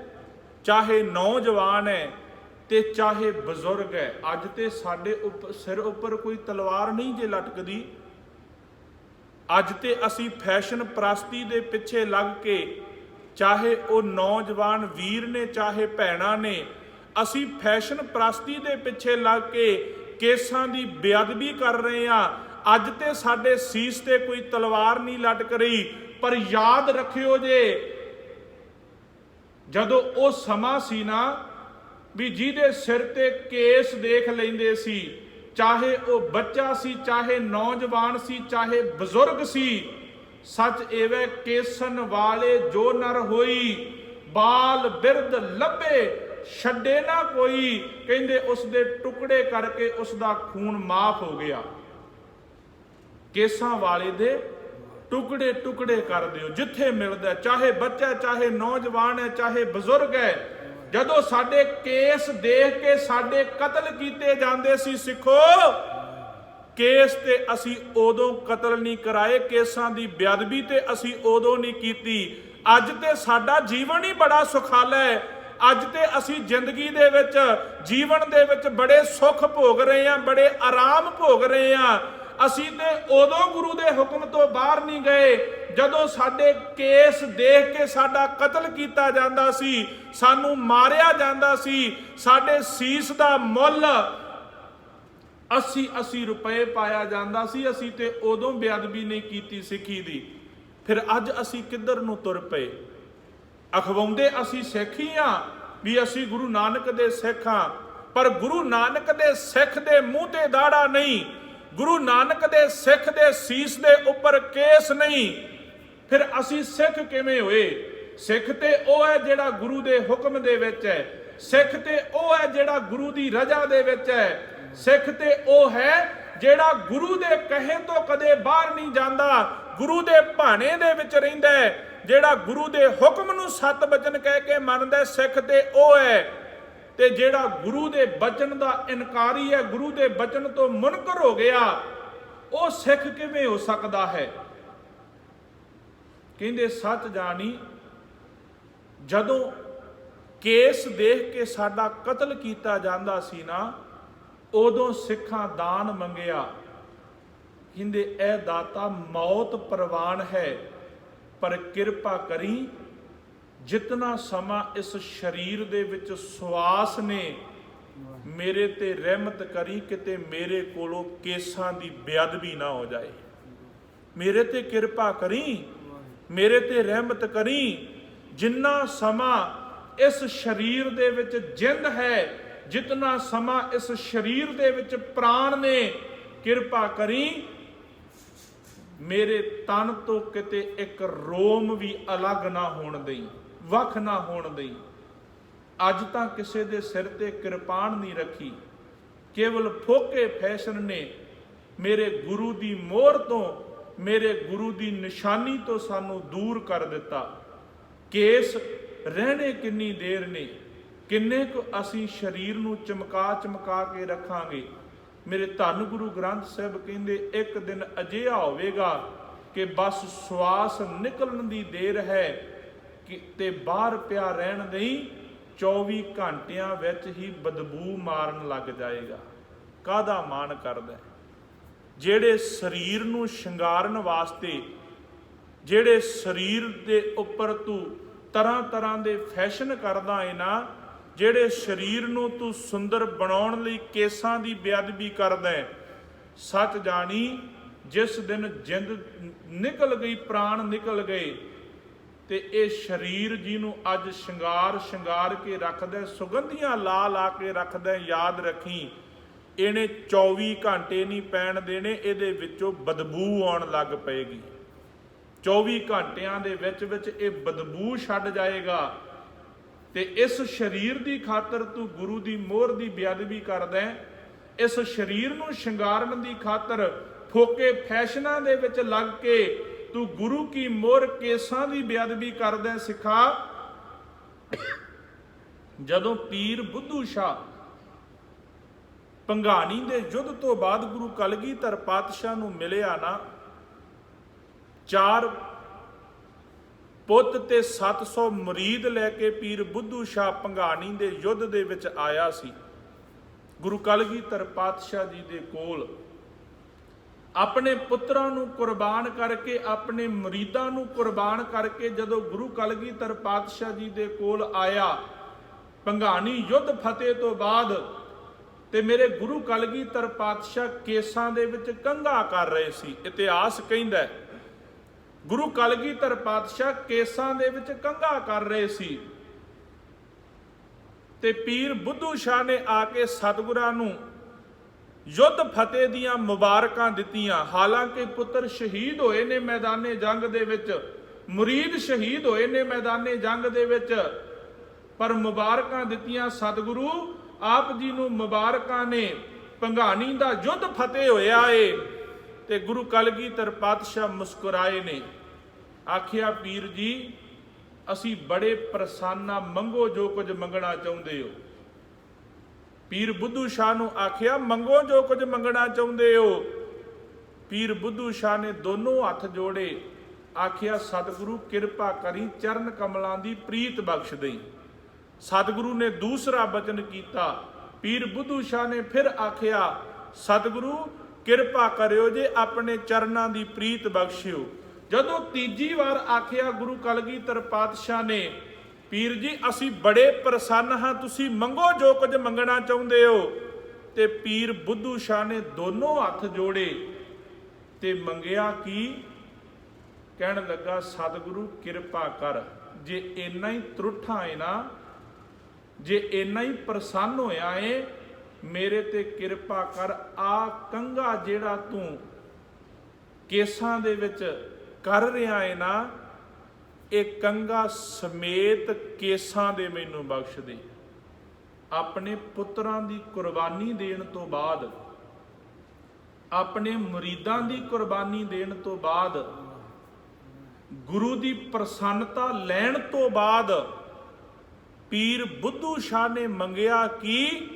ਚਾਹੇ ਨੌਜਵਾਨ ਹੈ ਤੇ ਚਾਹੇ ਬਜ਼ੁਰਗ ਹੈ। ਅੱਜ ਤੇ ਸਾਡੇ ਸਿਰ ਉੱਪਰ ਕੋਈ ਤਲਵਾਰ ਨਹੀਂ ਜੇ ਲਟਕਦੀ। ਅੱਜ ਤੇ ਅਸੀਂ ਫੈਸ਼ਨ ਪ੍ਰਸਤੀ ਦੇ ਪਿੱਛੇ ਲੱਗ ਕੇ, ਚਾਹੇ ਉਹ ਨੌਜਵਾਨ ਵੀਰ ਨੇ ਚਾਹੇ ਭੈਣਾਂ ਨੇ, ਅਸੀਂ ਫੈਸ਼ਨ ਪ੍ਰਸਤੀ ਦੇ ਪਿੱਛੇ ਲੱਗ ਕੇ ਕੇਸਾਂ ਦੀ ਬੇਅਦਬੀ ਕਰ ਰਹੇ ਹਾਂ। ਅੱਜ ਤੇ ਸਾਡੇ ਸੀਸ ਤੇ ਕੋਈ ਤਲਵਾਰ ਨਹੀਂ ਲਟਕ ਰਹੀ, ਪਰ ਯਾਦ ਰੱਖਿਓ ਜੇ, ਜਦੋਂ ਉਹ ਸਮਾਂ ਸੀ ਨਾ ਵੀ ਜਿਹਦੇ ਸਿਰ ਤੇ ਕੇਸ ਦੇਖ ਲੈਂਦੇ ਸੀ, ਚਾਹੇ ਉਹ ਬੱਚਾ ਸੀ, ਚਾਹੇ ਨੌਜਵਾਨ ਸੀ, ਚਾਹੇ ਬਜ਼ੁਰਗ ਸੀ, ਸੱਚ ਐਵੇਂ ਕੇਸਨ ਵਾਲੇ ਜੋ ਨਰ ਹੋਈ, ਬਾਲ ਬਿਰਦ ਲੱਭੇ ਛੱਡੇ ਨਾ ਕੋਈ। ਕਹਿੰਦੇ ਉਸ ਦੇ ਟੁਕੜੇ ਕਰਕੇ ਉਸ ਦਾ ਖੂਨ ਮਾਫ ਹੋ ਗਿਆ। ਕੇਸਾਂ ਵਾਲੇ ਦੇ ਟੁਕੜੇ ਟੁਕੜੇ ਕਰ ਦਿਓ ਜਿੱਥੇ ਮਿਲਦਾ, ਚਾਹੇ ਬੱਚਾ, ਚਾਹੇ ਨੌਜਵਾਨ ਹੈ, ਚਾਹੇ ਬਜ਼ੁਰਗ ਹੈ। ਜਦੋਂ ਸਾਡੇ ਕੇਸ ਦੇਖ ਕੇ ਸਾਡੇ ਕਤਲ ਕੀਤੇ ਜਾਂਦੇ ਸੀ ਸਿੱਖੋ, ਕੇਸ ਤੇ ਅਸੀਂ ਉਦੋਂ ਕਤਲ ਨਹੀਂ ਕਰਾਏ, ਕੇਸਾਂ ਦੀ ਬੇਅਦਬੀ ਤੇ ਅਸੀਂ ਉਦੋਂ ਨਹੀਂ ਕੀਤੀ। ਅੱਜ ਤੇ ਸਾਡਾ ਜੀਵਨ ਹੀ ਬੜਾ ਸੁਖਾਲਾ ਹੈ। ਅੱਜ ਤੇ ਅਸੀਂ ਜ਼ਿੰਦਗੀ ਦੇ ਵਿੱਚ, ਜੀਵਨ ਦੇ ਵਿੱਚ ਬੜੇ ਸੁੱਖ ਭੋਗ ਰਹੇ ਹਾਂ, ਬੜੇ ਆਰਾਮ ਭੋਗ ਰਹੇ ਹਾਂ। ਅਸੀਂ ਤੇ ਉਦੋਂ ਗੁਰੂ ਦੇ ਹੁਕਮ ਤੋਂ ਬਾਹਰ ਨਹੀਂ ਗਏ ਜਦੋਂ ਸਾਡੇ ਕੇਸ ਦੇਖ ਕੇ ਸਾਡਾ ਕਤਲ ਕੀਤਾ ਜਾਂਦਾ ਸੀ, ਸਾਨੂੰ ਮਾਰਿਆ ਜਾਂਦਾ ਸੀ, ਸਾਡੇ ਸੀਸ ਦਾ ਮੁੱਲ 80-80 ਰੁਪਏ ਪਾਇਆ ਜਾਂਦਾ ਸੀ। ਅਸੀਂ ਤੇ ਉਦੋਂ ਬੇਅਦਬੀ ਨਹੀਂ ਕੀਤੀ ਸਿੱਖੀ ਦੀ। ਫਿਰ ਅੱਜ ਅਸੀਂ ਕਿੱਧਰ ਨੂੰ ਤੁਰ ਪਏ? ਅਖਵਾਉਂਦੇ ਅਸੀਂ ਸਿੱਖ ਹੀ ਹਾਂ ਵੀ ਅਸੀਂ ਗੁਰੂ ਨਾਨਕ ਦੇ ਸਿੱਖ ਹਾਂ, ਪਰ ਗੁਰੂ ਨਾਨਕ ਦੇ ਸਿੱਖ ਦੇ ਮੂੰਹ ਤੇ ਦਾੜਾ ਨਹੀਂ। ਗੁਰੂ ਨਾਨਕ ਦੇ ਸਿੱਖ ਦੇ ਸੀਸ ਦੇ ਉੱਪਰ ਕੇਸ ਨਹੀਂ, ਫਿਰ ਅਸੀਂ ਸਿੱਖ ਕਿਵੇਂ ਹੋਏ? ਸਿੱਖ ਤੇ ਉਹ ਹੈ ਜਿਹੜਾ ਗੁਰੂ ਦੇ ਹੁਕਮ ਦੇ ਵਿੱਚ ਹੈ, ਸਿੱਖ ਤੇ ਉਹ ਹੈ ਜਿਹੜਾ ਗੁਰੂ ਦੀ ਰਜ਼ਾ ਦੇ ਵਿੱਚ ਹੈ, ਸਿੱਖ ਤੇ ਉਹ ਹੈ ਜਿਹੜਾ ਗੁਰੂ ਦੇ ਕਹੇ ਤੋਂ ਕਦੇ ਬਾਹਰ ਨਹੀਂ ਜਾਂਦਾ, ਗੁਰੂ ਦੇ ਭਾਣੇ ਦੇ ਵਿੱਚ ਰਹਿੰਦਾ ਹੈ, ਜਿਹੜਾ ਗੁਰੂ ਦੇ ਹੁਕਮ ਨੂੰ ਸੱਤ ਬਚਨ ਕਹਿ ਕੇ ਮੰਨਦਾ। ਸਿੱਖ ਤੇ ਉਹ ਹੈ, ਤੇ ਜਿਹੜਾ ਗੁਰੂ ਦੇ ਬਚਨ ਦਾ ਇਨਕਾਰੀ ਹੈ, ਗੁਰੂ ਦੇ ਬਚਨ ਤੋਂ ਮੁਨਕਰ ਹੋ ਗਿਆ, ਉਹ ਸਿੱਖ ਕਿਵੇਂ ਹੋ ਸਕਦਾ ਹੈ? ਕਹਿੰਦੇ ਸੱਚ ਜਾਣੀ, ਜਦੋਂ ਕੇਸ ਦੇਖ ਕੇ ਸਾਡਾ ਕਤਲ ਕੀਤਾ ਜਾਂਦਾ ਸੀ ਨਾ, ਉਦੋਂ ਸਿੱਖਾਂ ਦਾਨ ਮੰਗਿਆ। ਕਹਿੰਦੇ ਇਹ ਦਾਤਾ ਮੌਤ ਪ੍ਰਵਾਨ ਹੈ, ਪਰ ਕਿਰਪਾ ਕਰੀ ਜਿਤਨਾ ਸਮਾਂ ਇਸ ਸਰੀਰ ਦੇ ਵਿੱਚ ਸਵਾਸ ਨੇ, ਮੇਰੇ ਤੇ ਰਹਿਮਤ ਕਰੀ, ਕਿਤੇ ਮੇਰੇ ਕੋਲੋਂ ਕੇਸਾਂ ਦੀ ਬੇਅਦਬੀ ਨਾ ਹੋ ਜਾਏ। ਮੇਰੇ ਤੇ ਕਿਰਪਾ ਕਰੀ, ਮੇਰੇ ਤੇ ਰਹਿਮਤ ਕਰੀ, ਜਿੰਨਾ ਸਮਾਂ ਇਸ ਸਰੀਰ ਦੇ ਵਿੱਚ ਜਿੰਦ ਹੈ, ਜਿਤਨਾ ਸਮਾਂ ਇਸ ਸਰੀਰ ਦੇ ਵਿੱਚ ਪ੍ਰਾਣ ਨੇ, ਕਿਰਪਾ ਕਰੀ ਮੇਰੇ ਤਨ ਤੋਂ ਕਿਤੇ ਇੱਕ ਰੋਮ ਵੀ ਅਲੱਗ ਨਾ ਹੋਣ ਦੇਈ, ਵੱਖ ਨਾ ਹੋਣ ਦੇਈ। ਅੱਜ ਤਾਂ ਕਿਸੇ ਦੇ ਸਿਰ ਤੇ ਕਿਰਪਾਨ ਨਹੀਂ ਰੱਖੀ, ਕੇਵਲ ਫੋਕੇ ਫੈਸ਼ਨ ਨੇ ਮੇਰੇ ਗੁਰੂ ਦੀ ਮੋਹਰ ਤੋਂ, ਮੇਰੇ ਗੁਰੂ ਦੀ ਨਿਸ਼ਾਨੀ ਤੋਂ ਸਾਨੂੰ ਦੂਰ ਕਰ ਦਿੱਤਾ। ਕੇਸ ਰਹਿਣੇ ਕਿੰਨੀ ਦੇਰ ਨੇ, ਕਿੰਨੇ ਕੁ ਅਸੀਂ ਸਰੀਰ ਨੂੰ ਚਮਕਾ ਚਮਕਾ ਕੇ ਰੱਖਾਂਗੇ। ਮੇਰੇ ਧੰਨ ਗੁਰੂ ਗ੍ਰੰਥ ਸਾਹਿਬ ਕਹਿੰਦੇ ਇੱਕ ਦਿਨ ਅਜਿਹਾ ਹੋਵੇਗਾ ਕਿ ਬਸ ਸਵਾਸ ਨਿਕਲਣ ਦੀ ਦੇਰ ਹੈ ਕਿ ਤੇ ਬਾਹਰ ਪਿਆ ਰਹਿਣ ਨਹੀਂ, 24 ਘੰਟਿਆਂ ਵਿੱਚ ਹੀ ਬਦਬੂ ਮਾਰਨ ਲੱਗ ਜਾਏਗਾ। ਕਾਹਦਾ ਮਾਣ ਕਰਦਾ? ਜਿਹੜੇ ਸਰੀਰ ਨੂੰ ਸ਼ਿੰਗਾਰਨ ਵਾਸਤੇ, ਜਿਹੜੇ ਸਰੀਰ ਦੇ ਉੱਪਰ ਤੂੰ ਤਰ੍ਹਾਂ ਤਰ੍ਹਾਂ ਦੇ ਫੈਸ਼ਨ ਕਰਦਾ ਹੈ ਨਾ, ਜਿਹੜੇ ਸਰੀਰ ਨੂੰ ਤੂੰ ਸੁੰਦਰ ਬਣਾਉਣ ਲਈ ਕੇਸਾਂ ਦੀ ਬੇਅਦਬੀ ਕਰਦਾ ਹੈ, ਸੱਚ ਜਾਣੀ ਜਿਸ ਦਿਨ ਜਿੰਦ ਨਿਕਲ ਗਈ, ਪ੍ਰਾਣ ਨਿਕਲ ਗਏ, ਤੇ ਇਹ ਸਰੀਰ ਜਿਹਨੂੰ ਅੱਜ ਸ਼ਿੰਗਾਰ ਕੇ ਰੱਖਦਾ, ਸੁਗੰਧੀਆਂ ਲਾ ਲਾ ਕੇ ਰੱਖਦਾ, ਯਾਦ ਰੱਖੀ ਇਹਨੇ 24 ਘੰਟੇ ਨਹੀਂ ਪੈਣ ਦੇਣੇ, ਇਹਦੇ ਵਿੱਚੋਂ ਬਦਬੂ ਆਉਣ ਲੱਗ ਪਏਗੀ। 24 ਘੰਟਿਆਂ ਦੇ ਵਿੱਚ ਇਹ ਬਦਬੂ ਛੱਡ ਜਾਏਗਾ। ਤੇ ਇਸ ਸਰੀਰ ਦੀ ਖਾਤਰ ਤੂੰ ਗੁਰੂ ਦੀ ਮੋਹਰ ਦੀ ਬੇਅਦਬੀ ਕਰਦਾ, ਇਸ ਸਰੀਰ ਨੂੰ ਸ਼ਿੰਗਾਰਨ ਦੀ ਖਾਤਰ ਫੋਕੇ ਫੈਸ਼ਨਾਂ ਦੇ ਵਿੱਚ ਲੱਗ ਕੇ ਤੂੰ ਗੁਰੂ ਕੀ ਮੋਹਰ ਕੇਸਾਂ ਦੀ ਬੇਅਦਬੀ ਕਰਦਾ। ਸਿੱਖਾ, ਜਦੋਂ ਪੀਰ ਬੁੱਧੂ ਸ਼ਾਹ ਭੰਗਾਣੀ ਦੇ ਯੁੱਧ ਤੋਂ ਬਾਅਦ ਗੁਰੂ ਕਲਗੀਧਰ ਪਾਤਸ਼ਾਹ ਨੂੰ ਮਿਲਿਆ ਨਾ, 4 ਪੁੱਤ ਤੇ 700 ਮੁਰੀਦ ਲੈ ਕੇ ਪੀਰ ਬੁੱਧੂ ਸ਼ਾਹ ਭੰਗਾਣੀ ਦੇ ਯੁੱਧ ਦੇ ਵਿੱਚ ਆਇਆ ਸੀ। ਗੁਰੂ ਕਲਗੀਧਰ ਪਾਤਸ਼ਾਹ ਜੀ ਦੇ ਕੋਲ ਆਪਣੇ ਪੁੱਤਰਾਂ ਨੂੰ ਕੁਰਬਾਨ ਕਰਕੇ, ਆਪਣੇ ਮੁਰੀਦਾਂ ਨੂੰ ਕੁਰਬਾਨ ਕਰਕੇ ਜਦੋਂ ਗੁਰੂ ਕਲਗੀਧਰ ਪਾਤਸ਼ਾਹ ਜੀ ਦੇ ਕੋਲ ਆਇਆ ਭੰਗਾਣੀ ਯੁੱਧ ਫਤਿਹ ਤੋਂ ਬਾਅਦ, ਤੇ ਮੇਰੇ ਗੁਰੂ ਕਲਗੀਧਰ ਪਾਤਸ਼ਾਹ ਕੇਸਾਂ ਦੇ ਵਿੱਚ ਕੰਘਾ ਕਰ ਰਹੇ ਸੀ। ਇਤਿਹਾਸ ਕਹਿੰਦਾ ਗੁਰੂ ਕਲਗੀਧਰ ਪਾਤਸ਼ਾਹ ਕੇਸਾਂ ਦੇ ਵਿੱਚ ਕੰਘਾ ਕਰ ਰਹੇ ਸੀ, ਤੇ ਪੀਰ ਬੁੱਧੂ ਸ਼ਾਹ ਨੇ ਆ ਕੇ ਸਤਿਗੁਰਾਂ ਨੂੰ ਯੁੱਧ ਫਤਿਹ ਦੀਆਂ ਮੁਬਾਰਕਾਂ ਦਿੱਤੀਆਂ। ਹਾਲਾਂਕਿ ਪੁੱਤਰ ਸ਼ਹੀਦ ਹੋਏ ਨੇ ਮੈਦਾਨੇ ਜੰਗ ਦੇ ਵਿੱਚ, ਮੁਰੀਦ ਸ਼ਹੀਦ ਹੋਏ ਨੇ ਮੈਦਾਨੇ ਜੰਗ ਦੇ ਵਿੱਚ, ਪਰ ਮੁਬਾਰਕਾਂ ਦਿੱਤੀਆਂ ਸਤਿਗੁਰੂ ਆਪ ਜੀ ਨੂੰ ਮੁਬਾਰਕਾਂ ਨੇ, ਭੰਗਾਣੀ ਦਾ ਯੁੱਧ ਫਤਿਹ ਹੋਇਆ ਏ। ਤੇ ਗੁਰੂ ਕਲਗੀਧਰ ਪਾਤਸ਼ਾਹ ਮੁਸਕਰਾਏ ਨੇ, ਆਖਿਆ ਪੀਰ ਜੀ ਅਸੀਂ ਬੜੇ ਪ੍ਰਸੰਨ ਆ, ਮੰਗੋ ਜੋ ਕੁਝ ਮੰਗਣਾ ਚਾਹੁੰਦੇ ਹੋ। ਪੀਰ ਬੁੱਧੂ ਸ਼ਾਹ ਨੂੰ ਆਖਿਆ ਮੰਗੋ ਜੋ ਕੁਝ ਮੰਗਣਾ ਚਾਹੁੰਦੇ ਹੋ। ਪੀਰ ਬੁੱਧੂ ਸ਼ਾਹ ਨੇ ਦੋਨੋਂ ਹੱਥ ਜੋੜੇ, ਆਖਿਆ ਸਤਿਗੁਰੂ ਕਿਰਪਾ ਕਰੀ, ਚਰਨ ਕਮਲਾਂ ਦੀ ਪ੍ਰੀਤ ਬਖਸ਼ ਦੇਈ। ਸਤਿਗੁਰੂ ਨੇ ਦੂਸਰਾ ਬਚਨ ਕੀਤਾ। ਪੀਰ ਬੁੱਧੂ ਸ਼ਾਹ ਨੇ ਫਿਰ ਆਖਿਆ ਸਤਿਗੁਰੂ ਕਿਰਪਾ ਕਰਿਓ ਜੇ ਆਪਣੇ ਚਰਨਾਂ ਦੀ ਪ੍ਰੀਤ ਬਖਸ਼ਿਓ। ਜਦੋਂ ਤੀਜੀ ਵਾਰ ਆਖਿਆ ਗੁਰੂ ਕਲਗੀਧਰ ਪਾਤਸ਼ਾਹ ਨੇ, ਪੀਰ ਜੀ ਅਸੀਂ ਬੜੇ ਪ੍ਰਸੰਨ ਹਾਂ, ਤੁਸੀਂ ਮੰਗੋ ਜੋ ਕੁਝ ਮੰਗਣਾ ਚਾਹੁੰਦੇ ਹੋ। ਤੇ ਪੀਰ ਬੁੱਧੂ ਸ਼ਾਹ ਨੇ ਦੋਨੋਂ ਹੱਥ ਜੋੜੇ ਤੇ ਮੰਗਿਆ ਕੀ? ਕਹਿਣ ਲੱਗਾ ਸਤਿਗੁਰੂ ਕਿਰਪਾ ਕਰ, ਜੇ ਇੰਨਾ ਹੀ ਤਰੁੱਠਾ ਹੈ ਨਾ, ਜੇ ਇੰਨਾ ਹੀ ਪ੍ਰਸੰਨ ਹੋਇਆ ਏ, ਮੇਰੇ ਤੇ ਕਿਰਪਾ ਕਰ। ਆ ਕੰਘਾ ਜਿਹੜਾ ਤੂੰ ਕੇਸਾਂ ਦੇ ਵਿੱਚ ਕਰ ਰਿਹਾ ਹੈ ਨਾ, ਇਹ ਕੰਘਾ ਸਮੇਤ ਕੇਸਾਂ ਦੇ ਮੈਨੂੰ ਬਖਸ਼ ਦੇ। ਆਪਣੇ ਪੁੱਤਰਾਂ ਦੀ ਕੁਰਬਾਨੀ ਦੇਣ ਤੋਂ ਬਾਅਦ, ਆਪਣੇ ਮੁਰੀਦਾਂ ਦੀ ਕੁਰਬਾਨੀ ਦੇਣ ਤੋਂ ਬਾਅਦ, ਗੁਰੂ ਦੀ ਪ੍ਰਸੰਨਤਾ ਲੈਣ ਤੋਂ ਬਾਅਦ ਪੀਰ ਬੁੱਧੂ ਸ਼ਾਹ ਨੇ ਮੰਗਿਆ ਕਿ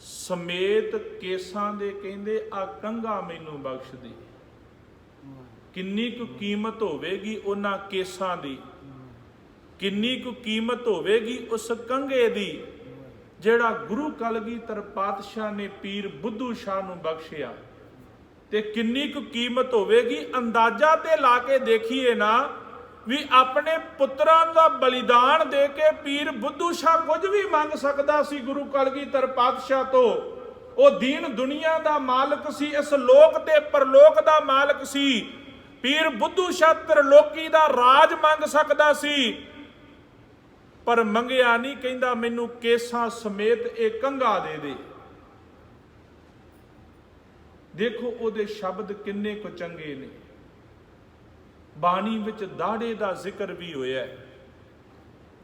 ਸਮੇਤ ਕੇਸਾਂ ਦੇ ਕਹਿੰਦੇ ਆ ਕੰਘਾ ਮੈਨੂੰ ਬਖਸ਼ ਦੇ। ਕਿੰਨੀ ਕੁ ਕੀਮਤ ਹੋਵੇਗੀ ਉਹਨਾਂ ਕੇਸਾਂ ਦੀ, ਕਿੰਨੀ ਕੁ ਕੀਮਤ ਹੋਵੇਗੀ ਉਸ ਕੰਘੇ ਦੀ ਜਿਹੜਾ ਗੁਰੂ ਕਲਗੀਧਰ ਪਾਤਸ਼ਾਹ ਨੇ ਪੀਰ ਬੁੱਧੂ ਸ਼ਾਹ ਨੂੰ ਬਖਸ਼ਿਆ, ਤੇ ਕਿੰਨੀ ਕੁ ਕੀਮਤ ਹੋਵੇਗੀ। ਅੰਦਾਜ਼ਾ ਤੇ ਲਾ ਕੇ ਦੇਖੀਏ ਨਾ ਵੀ ਆਪਣੇ ਪੁੱਤਰਾਂ ਦਾ ਬਲੀਦਾਨ ਦੇ ਕੇ ਪੀਰ ਬੁੱਧੂ ਸ਼ਾਹ ਕੁਝ ਵੀ ਮੰਗ ਸਕਦਾ ਸੀ ਗੁਰੂ ਕਲਗੀਧਰ ਪਾਤਸ਼ਾਹ ਤੋਂ। ਉਹ ਦੀਨ ਦੁਨੀਆ ਦਾ ਮਾਲਕ ਸੀ, ਇਸ ਲੋਕ ਤੇ ਪਰਲੋਕ ਦਾ ਮਾਲਕ ਸੀ। ਪੀਰ ਬੁੱਧੂ ਸ਼ਾਹ ਤ੍ਰਿਲੋਕੀ ਦਾ ਰਾਜ ਮੰਗ ਸਕਦਾ ਸੀ, ਪਰ ਮੰਗਿਆ ਨਹੀਂ। ਕਹਿੰਦਾ ਮੈਨੂੰ ਕੇਸਾਂ ਸਮੇਤ ਇਹ ਕੰਘਾ ਦੇ ਦੇ। ਦੇਖੋ ਉਹਦੇ ਸ਼ਬਦ ਕਿੰਨੇ ਕੁ ਚੰਗੇ ਨੇ। ਬਾਣੀ ਵਿੱਚ ਦਾੜੇ ਦਾ ਜ਼ਿਕਰ ਵੀ ਹੋਇਆ,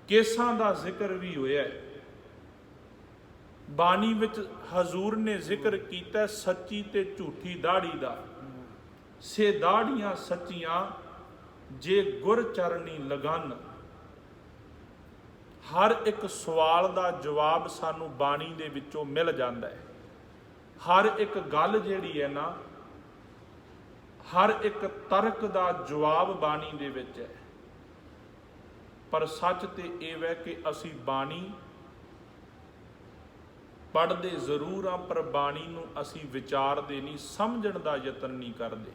ਕੇਸਾਂ ਦਾ ਜ਼ਿਕਰ ਵੀ ਹੋਇਆ। ਬਾਣੀ ਵਿੱਚ ਹਜ਼ੂਰ ਨੇ ਜ਼ਿਕਰ ਕੀਤਾ ਸੱਚੀ ਤੇ ਝੂਠੀ ਦਾੜੀ ਦਾ। ਸੇ ਦਾੜੀਆਂ ਸੱਚੀਆਂ ਜੇ ਗੁਰ ਚਰਨੀ ਲਗਨ। ਹਰ ਇੱਕ ਸਵਾਲ ਦਾ ਜਵਾਬ ਸਾਨੂੰ ਬਾਣੀ ਦੇ ਵਿੱਚੋਂ ਮਿਲ ਜਾਂਦਾ ਹੈ। ਹਰ ਇੱਕ ਗੱਲ ਜਿਹੜੀ ਹੈ ਨਾ, ਹਰ ਇੱਕ ਤਰਕ ਦਾ ਜਵਾਬ ਬਾਣੀ ਦੇ ਵਿੱਚ ਹੈ। ਪਰ ਸੱਚ ਤੇ ਇਹ ਹੈ ਕਿ ਅਸੀਂ ਬਾਣੀ ਪੜ੍ਹਦੇ ਜ਼ਰੂਰ ਹਾਂ, ਪਰ ਬਾਣੀ ਨੂੰ ਅਸੀਂ ਵਿਚਾਰਦੇ ਨਹੀਂ, ਸਮਝਣ ਦਾ ਯਤਨ ਨਹੀਂ ਕਰਦੇ।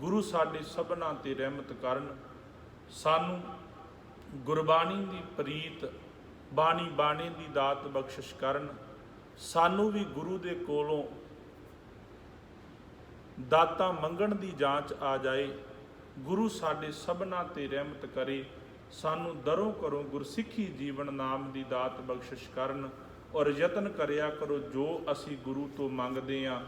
ਗੁਰੂ ਸਾਡੇ ਸਭਨਾਂ ਤੇ ਰਹਿਮਤ ਕਰਨ, ਸਾਨੂੰ ਗੁਰਬਾਣੀ ਦੀ ਪ੍ਰੀਤ, ਬਾਣੀ ਬਾਣੇ ਦੀ ਦਾਤ ਬਖਸ਼ਿਸ਼ ਕਰਨ। ਸਾਨੂੰ ਵੀ ਗੁਰੂ ਦੇ ਕੋਲੋਂ ਦਾਤਾਂ ਮੰਗਣ ਦੀ ਜਾਂਚ ਆ ਜਾਏ। ਗੁਰੂ ਸਾਡੇ ਸਭਨਾਂ ਤੇ ਰਹਿਮਤ ਕਰੇ, ਸਾਨੂੰ ਦਰੋਂ ਘਰੋਂ ਗੁਰਸਿੱਖੀ ਜੀਵਨ ਨਾਮ ਦੀ ਦਾਤ ਬਖਸ਼ਿਸ਼ ਕਰਨ। ਔਰ ਯਤਨ ਕਰਿਆ ਕਰੋ ਜੋ ਅਸੀਂ ਗੁਰੂ ਤੋਂ ਮੰਗਦੇ ਹਾਂ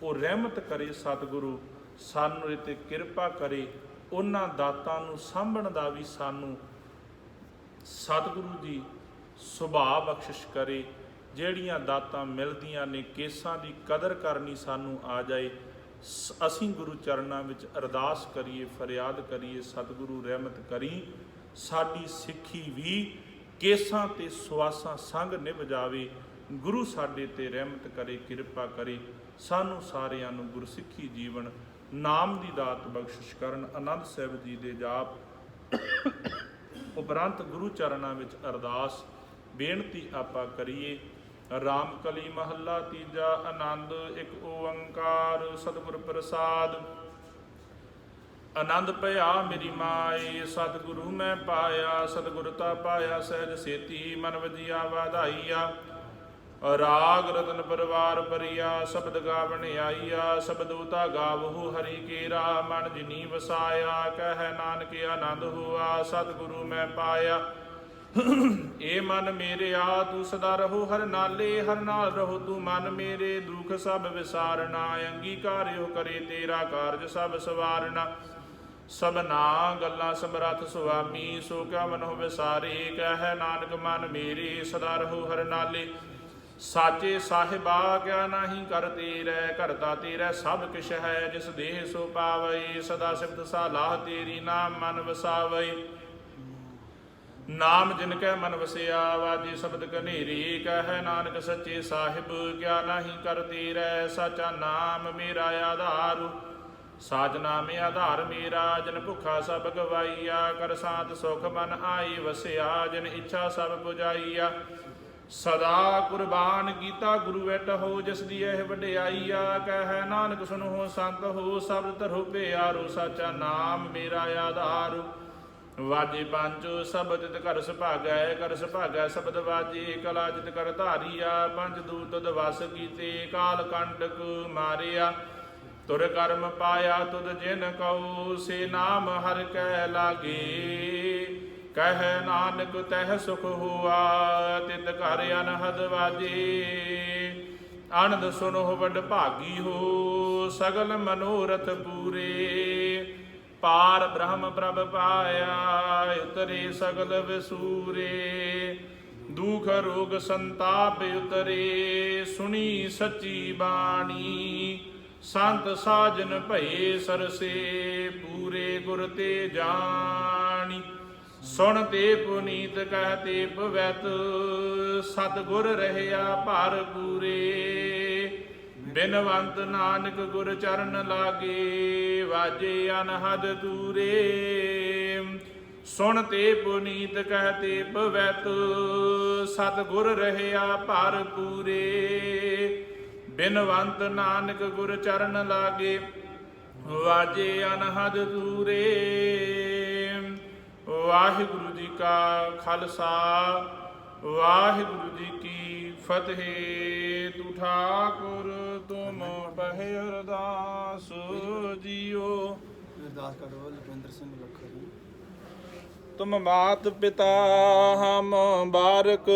ਉਹ ਰਹਿਮਤ ਕਰੇ ਸਤਿਗੁਰੂ, ਸਾਨੂੰ ਇਹ ਤੇ ਕਿਰਪਾ ਕਰੇ। ਉਹਨਾਂ ਦਾਤਾਂ ਨੂੰ ਸਾਂਭਣ ਦਾ ਵੀ ਸਾਨੂੰ ਸਤਿਗੁਰੂ ਜੀ ਸੁਭਾਅ ਬਖਸ਼ਿਸ਼ ਕਰੇ। ਜਿਹੜੀਆਂ ਦਾਤਾਂ ਮਿਲਦੀਆਂ ਨੇ, ਕੇਸਾਂ ਦੀ ਕਦਰ ਕਰਨੀ ਸਾਨੂੰ ਆ ਜਾਏ। ਅਸੀਂ ਗੁਰੂ ਚਰਨਾਂ ਵਿੱਚ ਅਰਦਾਸ ਕਰੀਏ, ਫਰਿਆਦ ਕਰੀਏ, ਸਤਿਗੁਰੂ ਰਹਿਮਤ ਕਰੀ, ਸਾਡੀ ਸਿੱਖੀ ਵੀ ਕੇਸਾਂ ਤੇ ਸੁਆਸਾਂ ਸੰਗ ਨਿਭ ਜਾਵੇ। ਗੁਰੂ ਸਾਡੇ ਤੇ ਰਹਿਮਤ ਕਰੇ, ਕਿਰਪਾ ਕਰੇ, ਸਾਨੂੰ ਸਾਰਿਆਂ ਨੂੰ ਗੁਰਸਿੱਖੀ ਜੀਵਨ ਨਾਮ ਦੀ ਦਾਤ ਬਖਸ਼ਿਸ਼ ਕਰਨ। ਆਨੰਦ ਸਾਹਿਬ ਜੀ ਦੇ ਜਾਪ ਉਪਰੰਤ ਗੁਰੂ ਚਰਨਾਂ ਵਿੱਚ ਅਰਦਾਸ ਬੇਨਤੀ ਆਪਾਂ ਕਰੀਏ। ਰਾਮ ਕਲੀ ਮਹੱਲਾ ਤੀਜਾ। ਆਨੰਦ ਇੱਕ ਓੰਕਾਰ ਸਤਿਗੁਰ ਪ੍ਰਸਾਦ। ਆਨੰਦ ਭਇਆ ਮੇਰੀ ਮਾਏ, ਸਤਿਗੁਰੂ ਮੈਂ ਪਾਇਆ। ਸਤਿਗੁਰ ਤਾ ਪਾਇਆ ਸਹਿਜ ਸੇਤੀ, ਮਨ ਵਜੀਆ ਵਾਧਾਈਆ। ਰਾਗ ਰਤਨ ਪਰਿਵਾਰ ਪਰਿਆ, ਸ਼ਬਦ ਗਾਵਣ ਆਈਆ। ਸ਼ਬਦੂਤਾ ਗਾਵਹੁ ਹਰੀ ਕੇਰਾ, ਮਨ ਜਿਨੀ ਵਸਾਇਆ। ਕਹਿ ਨਾਨਕ ਆਨੰਦ ਹੁਆ, ਸਤਿਗੁਰੂ ਮੈਂ ਪਾਇਆ। ਏ ਮਨ ਮੇਰੇ ਆ ਤੂੰ ਸਦਾ ਰਹੋ ਹਰ ਨਾਲੇ, ਹਰ ਨਾਲ ਰਹੋ ਤੂੰ ਮਨ ਮੇਰੇ। ਦੁਖ ਸਭ ਵਿਸਾਰਨਾ, ਅੰਗੀਕਾਰਿਓ ਕਰੇ ਤੇਰਾ ਕਾਰਜ ਸਭ ਸਵਾਰਨਾ। ਸਭਨਾ ਗੱਲਾਂ ਸਮਰੱਥ ਸੁਆਮੀ, ਸੋ ਕਿਆ ਮਨੋ ਵਿਸਾਰੇ। ਕਹਿ ਨਾਨਕ ਮਨ ਮੇਰੇ ਸਦਾ ਰਹੋ ਹਰ ਨਾਲੇ। ਸਾਚੇ ਸਾਹਿਬਾ ਕਿਆ ਨਾਹੀ ਕਰ ਤੇਰੇ, ਕਰਤਾ ਤੇਰਾ ਸਭ ਕਿਛ ਹੈ। ਜਿਸ ਦੇਹ ਸੋ ਪਾਵਈ, ਸਦਾ ਸਿਫਤ ਸਲਾਹ ਤੇਰੀ, ਨਾਮ ਮਨ ਵਸਾਵਈ। ਨਾਮ ਜਿਨ ਕੈ ਮਨ ਵਸਿਆ, ਵਾਜੇ ਸ਼ਬਦ ਕਨੇਰੀ। ਕਹਿ ਨਾਨਕ ਸੱਚੇ ਸਾਹਿਬ ਕਿਆ ਨਾਹੀ ਕਰ ਤੇਰੇ। ਸਾਚਾ ਨਾਮ ਮੇਰਾ ਆਧਾਰ, ਸਾਚ ਨਾਮ ਆਧਾਰ ਮੇਰਾ। ਜਿਨ ਭੁੱਖਾ ਸਭ ਗਵਾਈਆ, ਕਰ ਸਾਤ ਸੁਖ ਮਨ ਆਈ ਵਸਿਆ। ਜਿਨ ਇੱਛਾ ਸਭ ਪੁਜਾਈਆ, ਸਦਾ ਕੁਰਬਾਨ ਕੀਤਾ ਗੁਰੂ ਵੈਟ ਹੋ। ਜਿਸ ਦੀ ਇਹ ਵਡਿਆਈਆ, ਕਹਿ ਨਾਨਕ ਸੁਨੋ ਸੰਤ ਹੋ। ਸਬਦ ਧਰੋ ਪਿਆਰੋ, ਸਾਚਾ ਨਾਮ ਮੇਰਾ ਆਧਾਰ। ਵਾਜੇ ਪੰਜ ਸ਼ਬਦ ਜਿਤ ਕਰ ਸੁਭਾਗੈ, ਕਰ ਸੁਭਾਗੈ ਸ਼ਬਦ ਵਾਜੇ। ਕਲਾ ਜਿਤ ਕਰ ਧਾਰੀਆ, ਪੰਜ ਦੂਤ ਦਵਸ ਕੀਤੇ। ਕਾਲ ਕੰਟਕ ਮਾਰਿਆ, ਤੁਰ ਕਰਮ ਪਾਇਆ ਤੁਧ ਜਿਨ ਕਉ। ਸੇ ਨਾਮ ਹਰਿ ਕੈ ਲਾਗੇ, ਕਹਿ ਨਾਨਕ ਤਹਿ ਸੁਖ ਹੋਆ ਤਿਤ ਘਰ ਅਨਹਦ ਵਾਜੇ। ਆਨੰਦ ਸੁਨੋ ਵਡ ਭਾਗੀ ਹੋ ਸਗਲ ਮਨੋਰਥ ਪੂਰੇ। ਪਾਰ ਬ੍ਰਹਮ ਪ੍ਰਭ ਪਾਇਆ ਉਤਰੇ ਸਗਲ ਵਿਸੂਰੇ। ਦੁਖ ਰੋਗ ਸੰਤਾਪ ਉਤਰੇ ਸੁਣੀ ਸੱਚੀ ਬਾਣੀ। ਸੰਤ ਸਾਜਨ ਭਏ ਸਰਸੇ ਪੂਰੇ ਗੁਰ ਤੇ ਜਾਣੀ। ਸੁਣ ਤੇ ਪੁਨੀਤ ਕਹਤੇ ਪਵਿੱਤ ਸਤਿਗੁਰ ਰਹਿਆ ਭਰ ਪੂਰੇ। ਬਿਨਵੰਤ ਨਾਨਕ ਗੁਰ ਚਰਨ ਲਾਗੇ ਵਾਜੇ ਅਨਹਦ ਤੂਰੇ। ਸੁਣ ਤੇ ਪੁਨੀਤ ਕਹਤੇ ਪਵਿੱਤ ਸਤਿਗੁਰ ਰਹਿਆ ਭਰ ਪੂਰੇ। ਬਿਨਵੰਤ ਨਾਨਕ ਗੁਰ ਚਰਨ ਲਾਗੇ ਵਾਜੇ ਅਨਹਦ ਤੂਰੇ। ਵਾਹਿਗੁਰੂ ਜੀ ਕਾ ਖਾਲਸਾ ਵਾਹਿਗੁਰੂ ਜੀ ਕੀ ਫਤਿਹ। ਤੂੰ ਠਾਕੁਰ ਤੁਮ ਪਹਿ ਅਰਦਾਸ ਜੀਓ। ਅਰਦਾਸ ਕਰੋ ਲਖਵਿੰਦਰ ਸਿੰਘ ਲੱਖਾ ਜੀ। ਤੁਮ ਮਾਤ ਪਿਤਾ ਹਮ ਬਾਰਕ